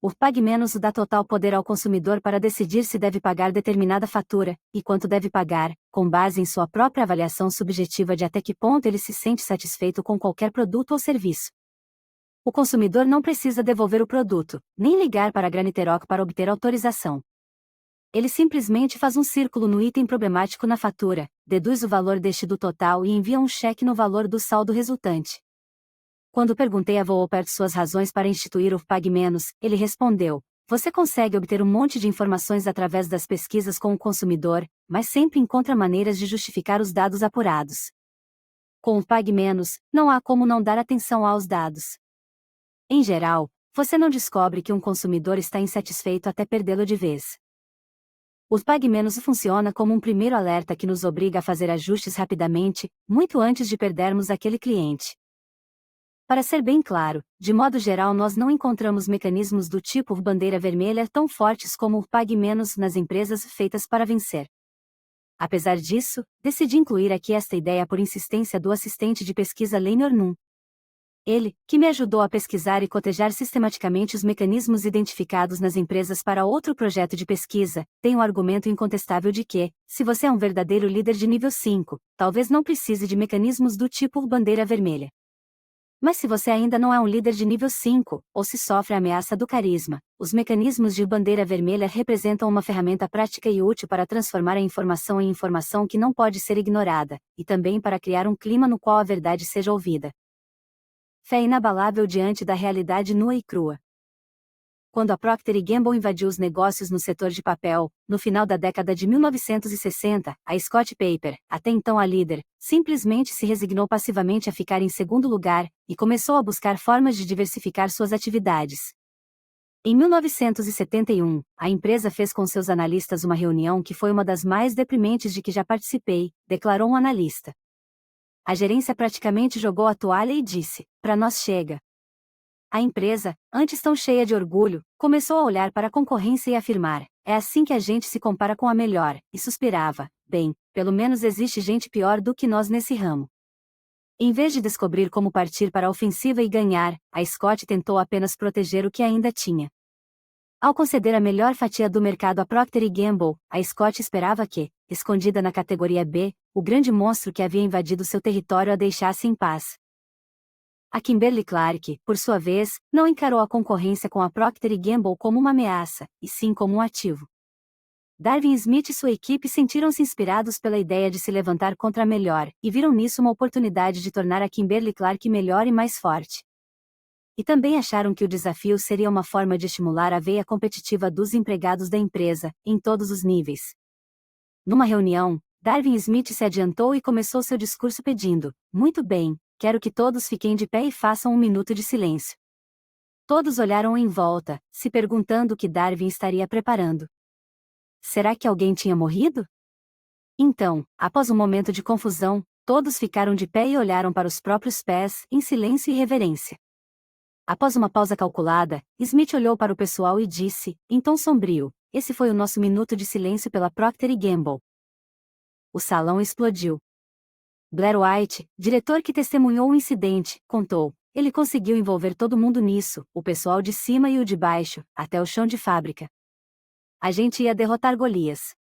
O Pague Menos dá total poder ao consumidor para decidir se deve pagar determinada fatura, e quanto deve pagar, com base em sua própria avaliação subjetiva de até que ponto ele se sente satisfeito com qualquer produto ou serviço. O consumidor não precisa devolver o produto, nem ligar para a Graniteroc para obter autorização. Ele simplesmente faz um círculo no item problemático na fatura, deduz o valor deste do total e envia um cheque no valor do saldo resultante. Quando perguntei a Volpert suas razões para instituir o Pague Menos, ele respondeu: você consegue obter um monte de informações através das pesquisas com o consumidor, mas sempre encontra maneiras de justificar os dados apurados. Com o Pague Menos, não há como não dar atenção aos dados. Em geral, você não descobre que um consumidor está insatisfeito até perdê-lo de vez. O Pague Menos funciona como um primeiro alerta que nos obriga a fazer ajustes rapidamente, muito antes de perdermos aquele cliente. Para ser bem claro, de modo geral nós não encontramos mecanismos do tipo bandeira vermelha tão fortes como o Pague Menos nas empresas feitas para vencer. Apesar disso, decidi incluir aqui esta ideia por insistência do assistente de pesquisa Leinor Nunn. Ele, que me ajudou a pesquisar e cotejar sistematicamente os mecanismos identificados nas empresas para outro projeto de pesquisa, tem o argumento incontestável de que, se você é um verdadeiro líder de nível 5, talvez não precise de mecanismos do tipo bandeira vermelha. Mas se você ainda não é um líder de nível 5, ou se sofre a ameaça do carisma, os mecanismos de bandeira vermelha representam uma ferramenta prática e útil para transformar a informação em informação que não pode ser ignorada, e também para criar um clima no qual a verdade seja ouvida. Fé inabalável diante da realidade nua e crua. Quando a Procter & Gamble invadiu os negócios no setor de papel, no final da década de 1960, a Scott Paper, até então a líder, simplesmente se resignou passivamente a ficar em segundo lugar, e começou a buscar formas de diversificar suas atividades. Em 1971, a empresa fez com seus analistas uma reunião que foi uma das mais deprimentes de que já participei, declarou um analista. A gerência praticamente jogou a toalha e disse: "Para nós chega." A empresa, antes tão cheia de orgulho, começou a olhar para a concorrência e afirmar: "É assim que a gente se compara com a melhor", e suspirava: "Bem, pelo menos existe gente pior do que nós nesse ramo." Em vez de descobrir como partir para a ofensiva e ganhar, a Scott tentou apenas proteger o que ainda tinha. Ao conceder a melhor fatia do mercado à Procter & Gamble, a Scott esperava que, escondida na categoria B, o grande monstro que havia invadido seu território a deixasse em paz. A Kimberly-Clark, por sua vez, não encarou a concorrência com a Procter & Gamble como uma ameaça, e sim como um ativo. Darwin Smith e sua equipe sentiram-se inspirados pela ideia de se levantar contra a melhor, e viram nisso uma oportunidade de tornar a Kimberly-Clark melhor e mais forte. E também acharam que o desafio seria uma forma de estimular a veia competitiva dos empregados da empresa, em todos os níveis. Numa reunião, Darwin Smith se adiantou e começou seu discurso pedindo: "Muito bem, quero que todos fiquem de pé e façam um minuto de silêncio." Todos olharam em volta, se perguntando o que Darwin estaria preparando. Será que alguém tinha morrido? Então, após um momento de confusão, todos ficaram de pé e olharam para os próprios pés, em silêncio e reverência. Após uma pausa calculada, Smith olhou para o pessoal e disse, em tom sombrio: "Esse foi o nosso minuto de silêncio pela Procter & Gamble." O salão explodiu. Blair White, diretor que testemunhou o incidente, contou: "Ele conseguiu envolver todo mundo nisso, o pessoal de cima e o de baixo, até o chão de fábrica. A gente ia derrotar Golias."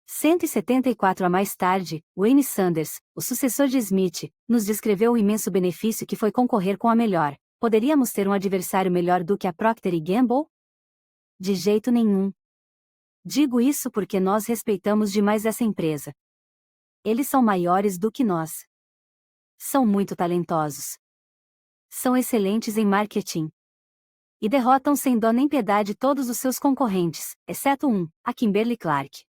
174 a mais tarde, Wayne Sanders, o sucessor de Smith, nos descreveu o imenso benefício que foi concorrer com a melhor. Poderíamos ter um adversário melhor do que a Procter & Gamble? De jeito nenhum. Digo isso porque nós respeitamos demais essa empresa. Eles são maiores do que nós. São muito talentosos. São excelentes em marketing. E derrotam sem dó nem piedade todos os seus concorrentes, exceto a Kimberly-Clark.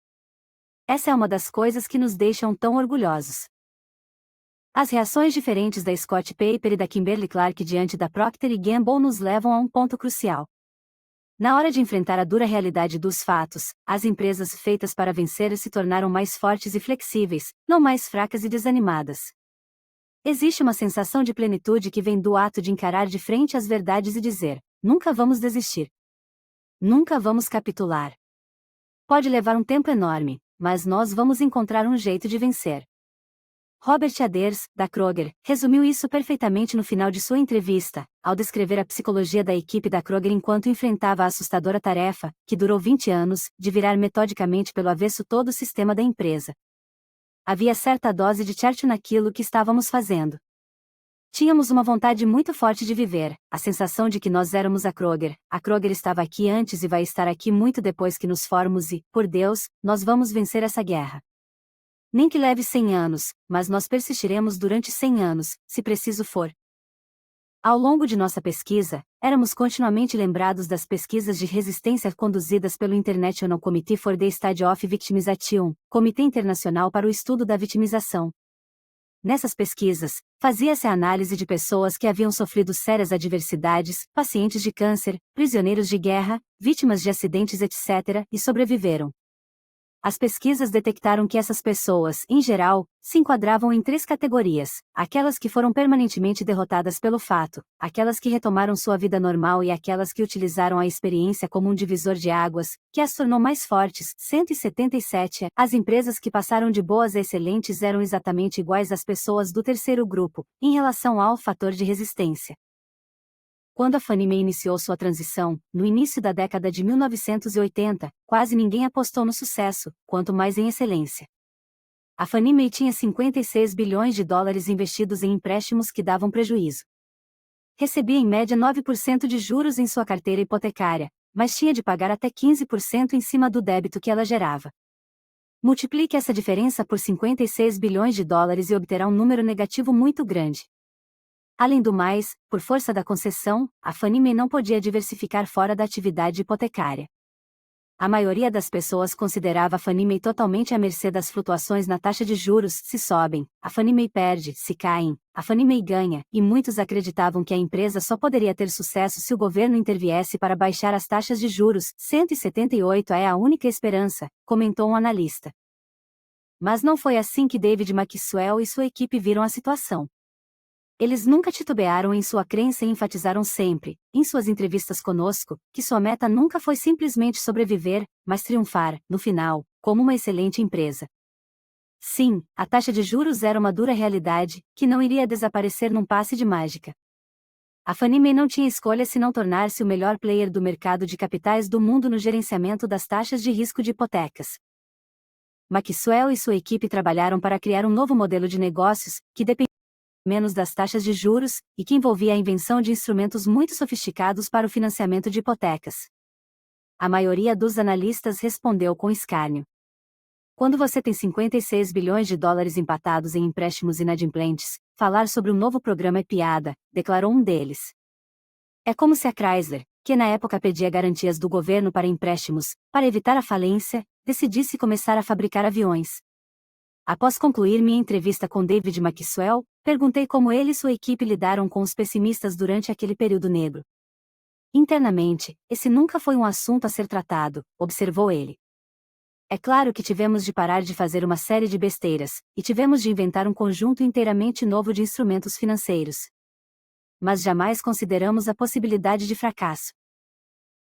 Essa é uma das coisas que nos deixam tão orgulhosos. As reações diferentes da Scott Paper e da Kimberly-Clark diante da Procter & Gamble nos levam a um ponto crucial. Na hora de enfrentar a dura realidade dos fatos, as empresas feitas para vencer se tornaram mais fortes e flexíveis, não mais fracas e desanimadas. Existe uma sensação de plenitude que vem do ato de encarar de frente as verdades e dizer: "Nunca vamos desistir. Nunca vamos capitular. Pode levar um tempo enorme, mas nós vamos encontrar um jeito de vencer." Robert Aders, da Kroger, resumiu isso perfeitamente no final de sua entrevista, ao descrever a psicologia da equipe da Kroger enquanto enfrentava a assustadora tarefa, que durou 20 anos, de virar metodicamente pelo avesso todo o sistema da empresa. Havia certa dose de certo naquilo que estávamos fazendo. Tínhamos uma vontade muito forte de viver, a sensação de que nós éramos a Kroger estava aqui antes e vai estar aqui muito depois que nos formos e, por Deus, nós vamos vencer essa guerra. Nem que leve 100 anos, mas nós persistiremos durante 100 anos, se preciso for. Ao longo de nossa pesquisa, éramos continuamente lembrados das pesquisas de resistência conduzidas pelo International Committee for the Study of Victimization, Comitê Internacional para o Estudo da Vitimização. Nessas pesquisas, fazia-se a análise de pessoas que haviam sofrido sérias adversidades, pacientes de câncer, prisioneiros de guerra, vítimas de acidentes, etc., e sobreviveram. As pesquisas detectaram que essas pessoas, em geral, se enquadravam em 3 categorias: aquelas que foram permanentemente derrotadas pelo fato, aquelas que retomaram sua vida normal e aquelas que utilizaram a experiência como um divisor de águas, que as tornou mais fortes. 177. As empresas que passaram de boas a excelentes eram exatamente iguais às pessoas do terceiro grupo, em relação ao fator de resistência. Quando a Fannie Mae iniciou sua transição, no início da década de 1980, quase ninguém apostou no sucesso, quanto mais em excelência. A Fannie Mae tinha 56 bilhões de dólares investidos em empréstimos que davam prejuízo. Recebia em média 9% de juros em sua carteira hipotecária, mas tinha de pagar até 15% em cima do débito que ela gerava. Multiplique essa diferença por 56 bilhões de dólares e obterá um número negativo muito grande. Além do mais, por força da concessão, a Fannie Mae não podia diversificar fora da atividade hipotecária. A maioria das pessoas considerava a Fannie Mae totalmente à mercê das flutuações na taxa de juros. Se sobem, a Fannie Mae perde; se caem, a Fannie Mae ganha, e muitos acreditavam que a empresa só poderia ter sucesso se o governo interviesse para baixar as taxas de juros. 178 é a única esperança, comentou um analista. Mas não foi assim que David Maxwell e sua equipe viram a situação. Eles nunca titubearam em sua crença e enfatizaram sempre, em suas entrevistas conosco, que sua meta nunca foi simplesmente sobreviver, mas triunfar, no final, como uma excelente empresa. Sim, a taxa de juros era uma dura realidade, que não iria desaparecer num passe de mágica. A Fannie Mae não tinha escolha senão tornar-se o melhor player do mercado de capitais do mundo no gerenciamento das taxas de risco de hipotecas. Maxwell e sua equipe trabalharam para criar um novo modelo de negócios, que dependia menos das taxas de juros, e que envolvia a invenção de instrumentos muito sofisticados para o financiamento de hipotecas. A maioria dos analistas respondeu com escárnio. Quando você tem 56 bilhões de dólares empatados em empréstimos inadimplentes, falar sobre um novo programa é piada, declarou um deles. É como se a Chrysler, que na época pedia garantias do governo para empréstimos, para evitar a falência, decidisse começar a fabricar aviões. Após concluir minha entrevista com David Maxwell, perguntei como ele e sua equipe lidaram com os pessimistas durante aquele período negro. Internamente, esse nunca foi um assunto a ser tratado, observou ele. É claro que tivemos de parar de fazer uma série de besteiras, e tivemos de inventar um conjunto inteiramente novo de instrumentos financeiros. Mas jamais consideramos a possibilidade de fracasso.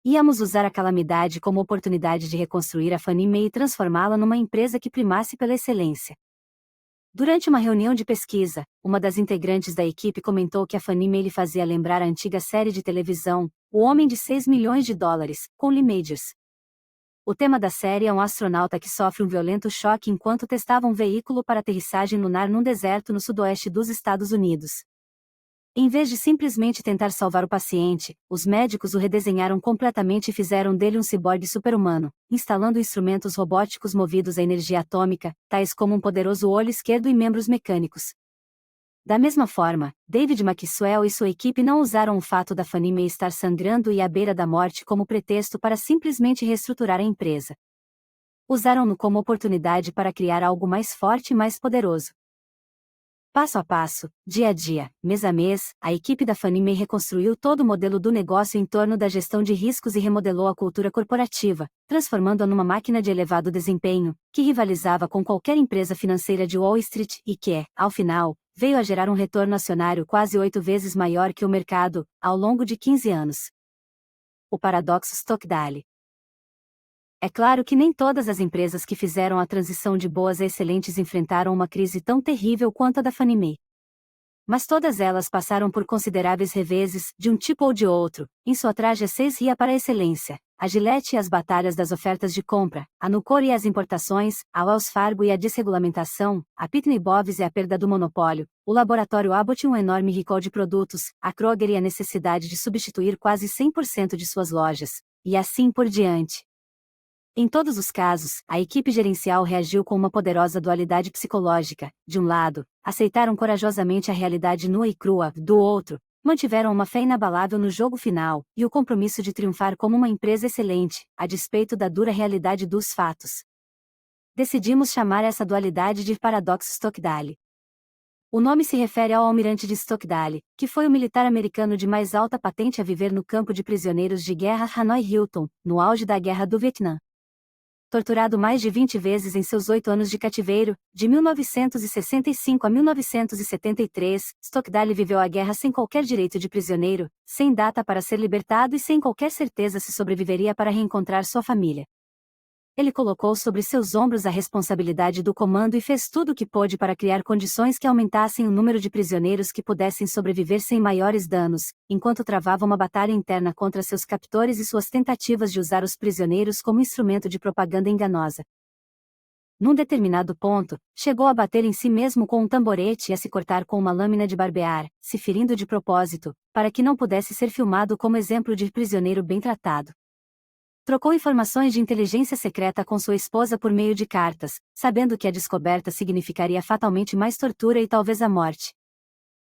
Íamos usar a calamidade como oportunidade de reconstruir a Fannie Mae e transformá-la numa empresa que primasse pela excelência. Durante uma reunião de pesquisa, uma das integrantes da equipe comentou que a Fannie Mae lhe fazia lembrar a antiga série de televisão, O Homem de 6 milhões de dólares, com Lee Majors. O tema da série é um astronauta que sofre um violento choque enquanto testava um veículo para aterrissagem lunar num deserto no sudoeste dos Estados Unidos. Em vez de simplesmente tentar salvar o paciente, os médicos o redesenharam completamente e fizeram dele um ciborgue super-humano, instalando instrumentos robóticos movidos à energia atômica, tais como um poderoso olho esquerdo e membros mecânicos. Da mesma forma, David Maxwell e sua equipe não usaram o fato da Fannie Mae estar sangrando e à beira da morte como pretexto para simplesmente reestruturar a empresa. Usaram-no como oportunidade para criar algo mais forte e mais poderoso. Passo a passo, dia a dia, mês a mês, a equipe da Fannie Mae reconstruiu todo o modelo do negócio em torno da gestão de riscos e remodelou a cultura corporativa, transformando-a numa máquina de elevado desempenho, que rivalizava com qualquer empresa financeira de Wall Street e que, ao final, veio a gerar um retorno acionário quase 8 vezes maior que o mercado, ao longo de 15 anos. O paradoxo Stockdale. É claro que nem todas as empresas que fizeram a transição de boas a excelentes enfrentaram uma crise tão terrível quanto a da Fannie Mae. Mas todas elas passaram por consideráveis reveses, de um tipo ou de outro, em sua traje 6 ria para a excelência, a Gillette e as batalhas das ofertas de compra, a Nucor e as importações, a Wells Fargo e a desregulamentação, a Pitney Bowes e a perda do monopólio, o laboratório Abbott e um enorme recall de produtos, a Kroger e a necessidade de substituir quase 100% de suas lojas, e assim por diante. Em todos os casos, a equipe gerencial reagiu com uma poderosa dualidade psicológica. De um lado, aceitaram corajosamente a realidade nua e crua, do outro, mantiveram uma fé inabalável no jogo final, e o compromisso de triunfar como uma empresa excelente, a despeito da dura realidade dos fatos. Decidimos chamar essa dualidade de paradoxo Stockdale. O nome se refere ao almirante de Stockdale, que foi o militar americano de mais alta patente a viver no campo de prisioneiros de guerra Hanoi Hilton, no auge da Guerra do Vietnã. Torturado mais de 20 vezes em seus 8 anos de cativeiro, de 1965 a 1973, Stockdale viveu a guerra sem qualquer direito de prisioneiro, sem data para ser libertado e sem qualquer certeza se sobreviveria para reencontrar sua família. Ele colocou sobre seus ombros a responsabilidade do comando e fez tudo o que pôde para criar condições que aumentassem o número de prisioneiros que pudessem sobreviver sem maiores danos, enquanto travava uma batalha interna contra seus captores e suas tentativas de usar os prisioneiros como instrumento de propaganda enganosa. Num determinado ponto, chegou a bater em si mesmo com um tamborete e a se cortar com uma lâmina de barbear, se ferindo de propósito, para que não pudesse ser filmado como exemplo de prisioneiro bem tratado. Trocou informações de inteligência secreta com sua esposa por meio de cartas, sabendo que a descoberta significaria fatalmente mais tortura e talvez a morte.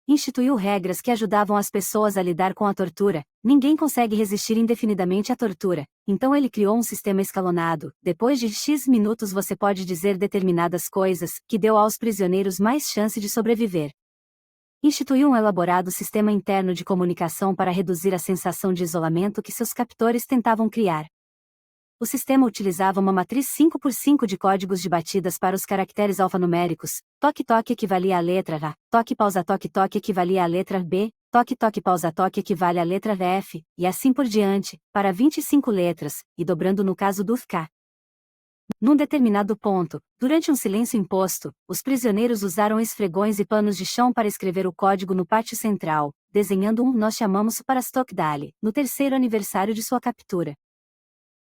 Instituiu regras que ajudavam as pessoas a lidar com a tortura. Ninguém consegue resistir indefinidamente à tortura, então ele criou um sistema escalonado. Depois de X minutos você pode dizer determinadas coisas, que deu aos prisioneiros mais chance de sobreviver. Instituiu um elaborado sistema interno de comunicação para reduzir a sensação de isolamento que seus captores tentavam criar. O sistema utilizava uma matriz 5x5 de códigos de batidas para os caracteres alfanuméricos. Toque-toque equivalia à letra A, toque-pausa toque-toque equivalia à letra B, toque-toque pausa toque equivale à letra F, e assim por diante, para 25 letras, e dobrando no caso do K. Num determinado ponto, durante um silêncio imposto, os prisioneiros usaram esfregões e panos de chão para escrever o código no pátio central, desenhando um nós chamamos para Stockdale, no terceiro aniversário de sua captura.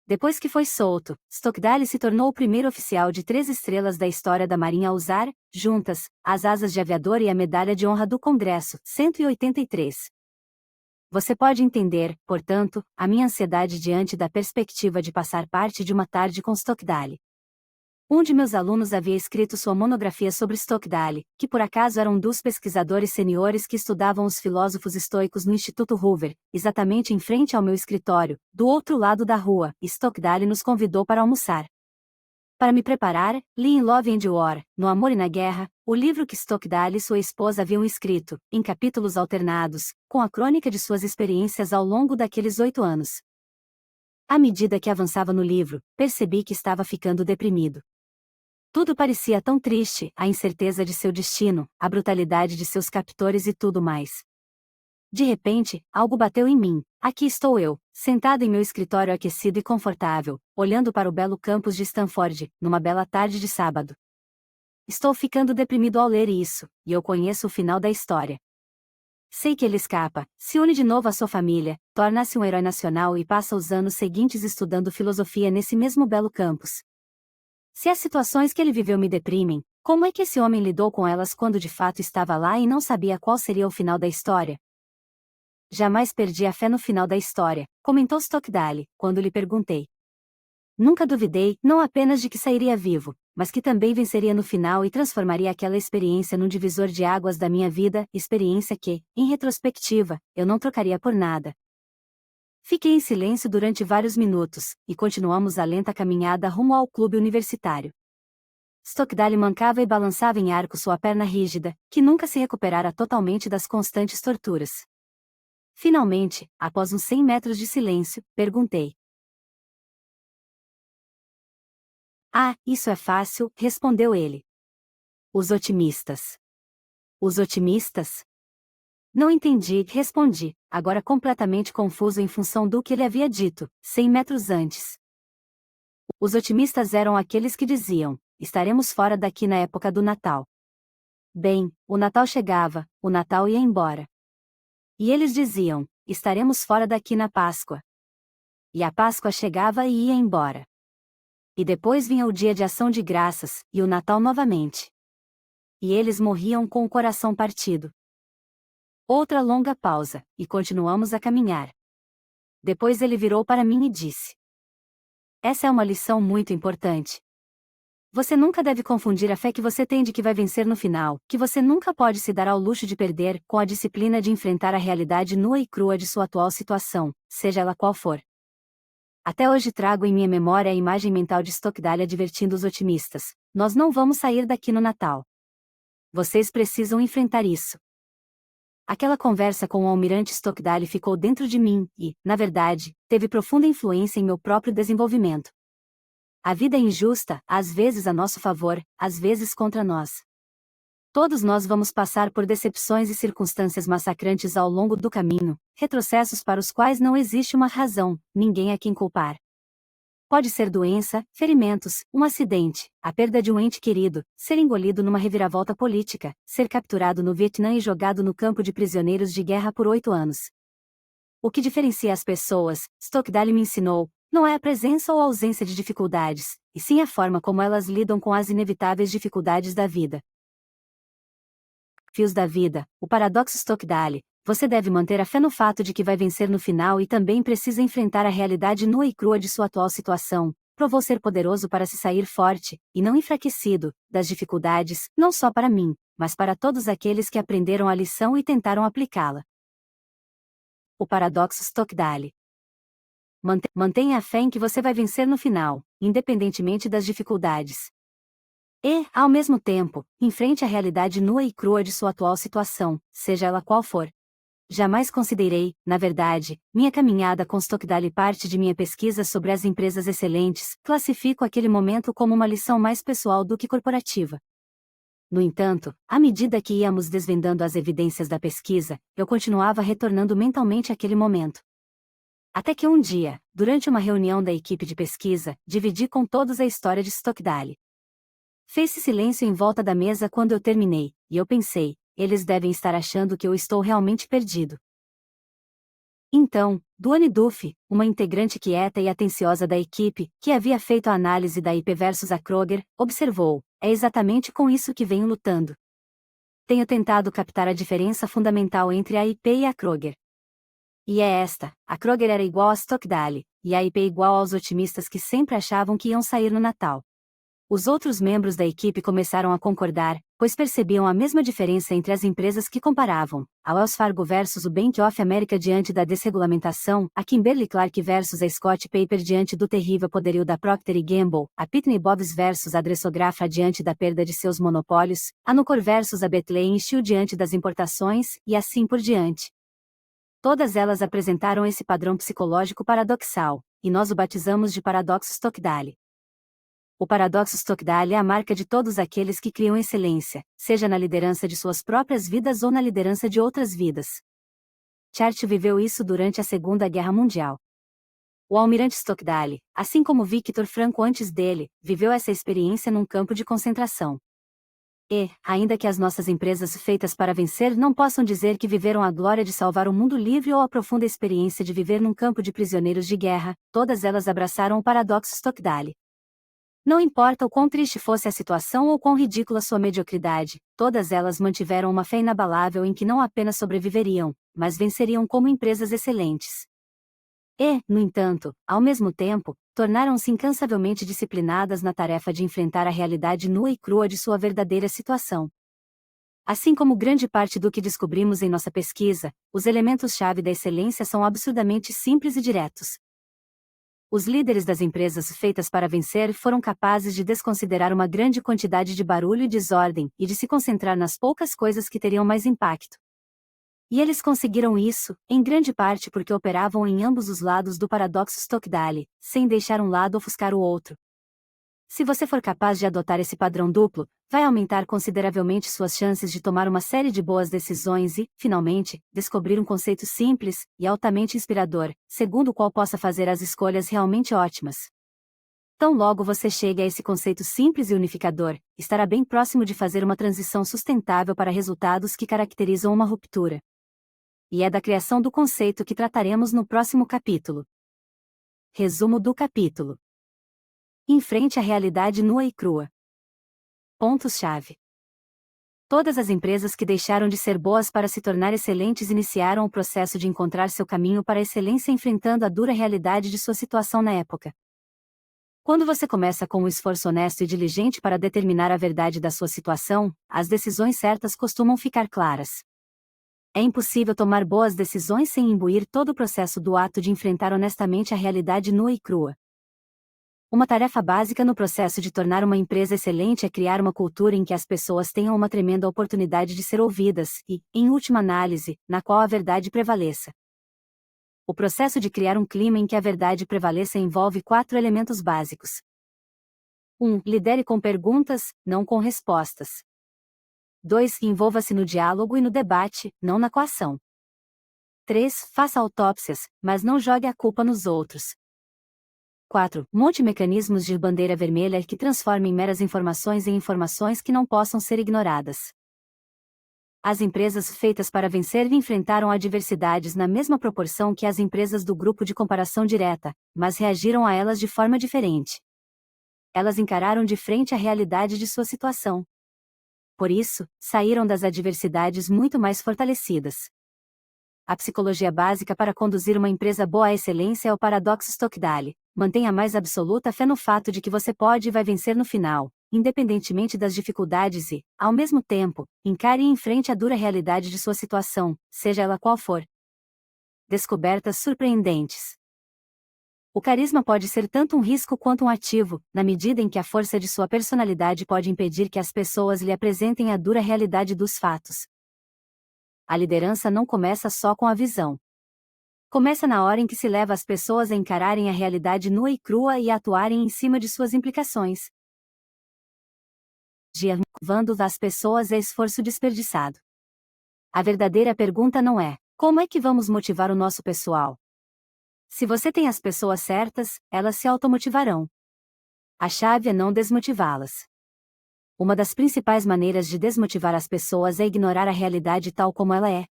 Depois que foi solto, Stockdale se tornou o primeiro oficial de 3 estrelas da história da Marinha a usar, juntas, as asas de aviador e a medalha de honra do Congresso, 183. Você pode entender, portanto, a minha ansiedade diante da perspectiva de passar parte de uma tarde com Stockdale. Um de meus alunos havia escrito sua monografia sobre Stockdale, que por acaso era um dos pesquisadores seniores que estudavam os filósofos estoicos no Instituto Hoover, exatamente em frente ao meu escritório, do outro lado da rua, e Stockdale nos convidou para almoçar. Para me preparar, li em Love and War, No Amor e na Guerra, o livro que Stockdale e sua esposa haviam escrito, em capítulos alternados, com a crônica de suas experiências ao longo daqueles 8 anos. À medida que avançava no livro, percebi que estava ficando deprimido. Tudo parecia tão triste, a incerteza de seu destino, a brutalidade de seus captores e tudo mais. De repente, algo bateu em mim. Aqui estou eu, sentado em meu escritório aquecido e confortável, olhando para o belo campus de Stanford, numa bela tarde de sábado. Estou ficando deprimido ao ler isso, e eu conheço o final da história. Sei que ele escapa, se une de novo à sua família, torna-se um herói nacional e passa os anos seguintes estudando filosofia nesse mesmo belo campus. Se as situações que ele viveu me deprimem, como é que esse homem lidou com elas quando de fato estava lá e não sabia qual seria o final da história? Jamais perdi a fé no final da história, comentou Stockdale, quando lhe perguntei. Nunca duvidei, não apenas de que sairia vivo, mas que também venceria no final e transformaria aquela experiência num divisor de águas da minha vida, experiência que, em retrospectiva, eu não trocaria por nada. Fiquei em silêncio durante vários minutos, e continuamos a lenta caminhada rumo ao clube universitário. Stockdale mancava e balançava em arco sua perna rígida, que nunca se recuperara totalmente das constantes torturas. Finalmente, após uns 100 metros de silêncio, perguntei. Ah, isso é fácil, respondeu ele. Os otimistas. Os otimistas? Não entendi, respondi, agora completamente confuso em função do que ele havia dito, 100 metros antes. Os otimistas eram aqueles que diziam, estaremos fora daqui na época do Natal. Bem, o Natal chegava, o Natal ia embora. E eles diziam: estaremos fora daqui na Páscoa. E a Páscoa chegava e ia embora. E depois vinha o dia de ação de graças, e o Natal novamente. E eles morriam com o coração partido. Outra longa pausa, e continuamos a caminhar. Depois ele virou para mim e disse: essa é uma lição muito importante. Você nunca deve confundir a fé que você tem de que vai vencer no final, que você nunca pode se dar ao luxo de perder, com a disciplina de enfrentar a realidade nua e crua de sua atual situação, seja ela qual for. Até hoje trago em minha memória a imagem mental de Stockdale advertindo os otimistas: nós não vamos sair daqui no Natal. Vocês precisam enfrentar isso. Aquela conversa com o almirante Stockdale ficou dentro de mim e, na verdade, teve profunda influência em meu próprio desenvolvimento. A vida é injusta, às vezes a nosso favor, às vezes contra nós. Todos nós vamos passar por decepções e circunstâncias massacrantes ao longo do caminho, retrocessos para os quais não existe uma razão, ninguém a quem culpar. Pode ser doença, ferimentos, um acidente, a perda de um ente querido, ser engolido numa reviravolta política, ser capturado no Vietnã e jogado no campo de prisioneiros de guerra por 8 anos. O que diferencia as pessoas, Stockdale me ensinou, não é a presença ou ausência de dificuldades, e sim a forma como elas lidam com as inevitáveis dificuldades da vida. Fios da vida, o paradoxo Stockdale. Você deve manter a fé no fato de que vai vencer no final e também precisa enfrentar a realidade nua e crua de sua atual situação. Provou ser poderoso para se sair forte, e não enfraquecido, das dificuldades, não só para mim, mas para todos aqueles que aprenderam a lição e tentaram aplicá-la. O paradoxo Stockdale. Mantenha a fé em que você vai vencer no final, independentemente das dificuldades. E, ao mesmo tempo, enfrente a realidade nua e crua de sua atual situação, seja ela qual for. Jamais considerei, na verdade, minha caminhada com Stockdale parte de minha pesquisa sobre as empresas excelentes, classifico aquele momento como uma lição mais pessoal do que corporativa. No entanto, à medida que íamos desvendando as evidências da pesquisa, eu continuava retornando mentalmente àquele momento. Até que um dia, durante uma reunião da equipe de pesquisa, dividi com todos a história de Stockdale. Fez-se silêncio em volta da mesa quando eu terminei, e eu pensei, eles devem estar achando que eu estou realmente perdido. Então, Duane Duffy, uma integrante quieta e atenciosa da equipe, que havia feito a análise da IP versus a Kroger, observou: é exatamente com isso que venho lutando. Tenho tentado captar a diferença fundamental entre a IP e a Kroger. E é esta: a Kroger era igual a Stockdale, e a IP igual aos otimistas que sempre achavam que iam sair no Natal. Os outros membros da equipe começaram a concordar, pois percebiam a mesma diferença entre as empresas que comparavam: a Wells Fargo versus o Bank of America diante da desregulamentação, a Kimberly-Clark versus a Scott Paper diante do terrível poderio da Procter & Gamble, a Pitney Bowes versus a Dressographa diante da perda de seus monopólios, a Nucor versus a Bethley Steel diante das importações, e assim por diante. Todas elas apresentaram esse padrão psicológico paradoxal, e nós o batizamos de paradoxo Stockdale. O paradoxo Stockdale é a marca de todos aqueles que criam excelência, seja na liderança de suas próprias vidas ou na liderança de outras vidas. Churchill viveu isso durante a Segunda Guerra Mundial. O almirante Stockdale, assim como Victor Franco antes dele, viveu essa experiência num campo de concentração. E, ainda que as nossas empresas feitas para vencer não possam dizer que viveram a glória de salvar o mundo livre ou a profunda experiência de viver num campo de prisioneiros de guerra, todas elas abraçaram o paradoxo Stockdale. Não importa o quão triste fosse a situação ou quão ridícula sua mediocridade, todas elas mantiveram uma fé inabalável em que não apenas sobreviveriam, mas venceriam como empresas excelentes. E, no entanto, ao mesmo tempo, tornaram-se incansavelmente disciplinadas na tarefa de enfrentar a realidade nua e crua de sua verdadeira situação. Assim como grande parte do que descobrimos em nossa pesquisa, os elementos-chave da excelência são absurdamente simples e diretos. Os líderes das empresas feitas para vencer foram capazes de desconsiderar uma grande quantidade de barulho e desordem, e de se concentrar nas poucas coisas que teriam mais impacto. E eles conseguiram isso, em grande parte porque operavam em ambos os lados do paradoxo Stockdale, sem deixar um lado ofuscar o outro. Se você for capaz de adotar esse padrão duplo, vai aumentar consideravelmente suas chances de tomar uma série de boas decisões e, finalmente, descobrir um conceito simples e altamente inspirador, segundo o qual possa fazer as escolhas realmente ótimas. Tão logo você chegue a esse conceito simples e unificador, estará bem próximo de fazer uma transição sustentável para resultados que caracterizam uma ruptura. E é da criação do conceito que trataremos no próximo capítulo. Resumo do capítulo. Enfrente a realidade nua e crua. Pontos-chave. Todas as empresas que deixaram de ser boas para se tornar excelentes iniciaram o processo de encontrar seu caminho para a excelência enfrentando a dura realidade de sua situação na época. Quando você começa com um esforço honesto e diligente para determinar a verdade da sua situação, as decisões certas costumam ficar claras. É impossível tomar boas decisões sem imbuir todo o processo do ato de enfrentar honestamente a realidade nua e crua. Uma tarefa básica no processo de tornar uma empresa excelente é criar uma cultura em que as pessoas tenham uma tremenda oportunidade de ser ouvidas e, em última análise, na qual a verdade prevaleça. O processo de criar um clima em que a verdade prevaleça envolve 4 elementos básicos. 1. Lidere com perguntas, não com respostas. 2. Envolva-se no diálogo e no debate, não na coação. 3. Faça autópsias, mas não jogue a culpa nos outros. 4. Monte mecanismos de bandeira vermelha que transformem meras informações em informações que não possam ser ignoradas. As empresas feitas para vencer enfrentaram adversidades na mesma proporção que as empresas do grupo de comparação direta, mas reagiram a elas de forma diferente. Elas encararam de frente a realidade de sua situação. Por isso, saíram das adversidades muito mais fortalecidas. A psicologia básica para conduzir uma empresa boa à excelência é o paradoxo Stockdale. Mantenha a mais absoluta fé no fato de que você pode e vai vencer no final, independentemente das dificuldades e, ao mesmo tempo, encare e enfrente a dura realidade de sua situação, seja ela qual for. Descobertas surpreendentes. O carisma pode ser tanto um risco quanto um ativo, na medida em que a força de sua personalidade pode impedir que as pessoas lhe apresentem a dura realidade dos fatos. A liderança não começa só com a visão. Começa na hora em que se leva as pessoas a encararem a realidade nua e crua e a atuarem em cima de suas implicações. Levando as pessoas é esforço desperdiçado. A verdadeira pergunta não é: como é que vamos motivar o nosso pessoal? Se você tem as pessoas certas, elas se automotivarão. A chave é não desmotivá-las. Uma das principais maneiras de desmotivar as pessoas é ignorar a realidade tal como ela é,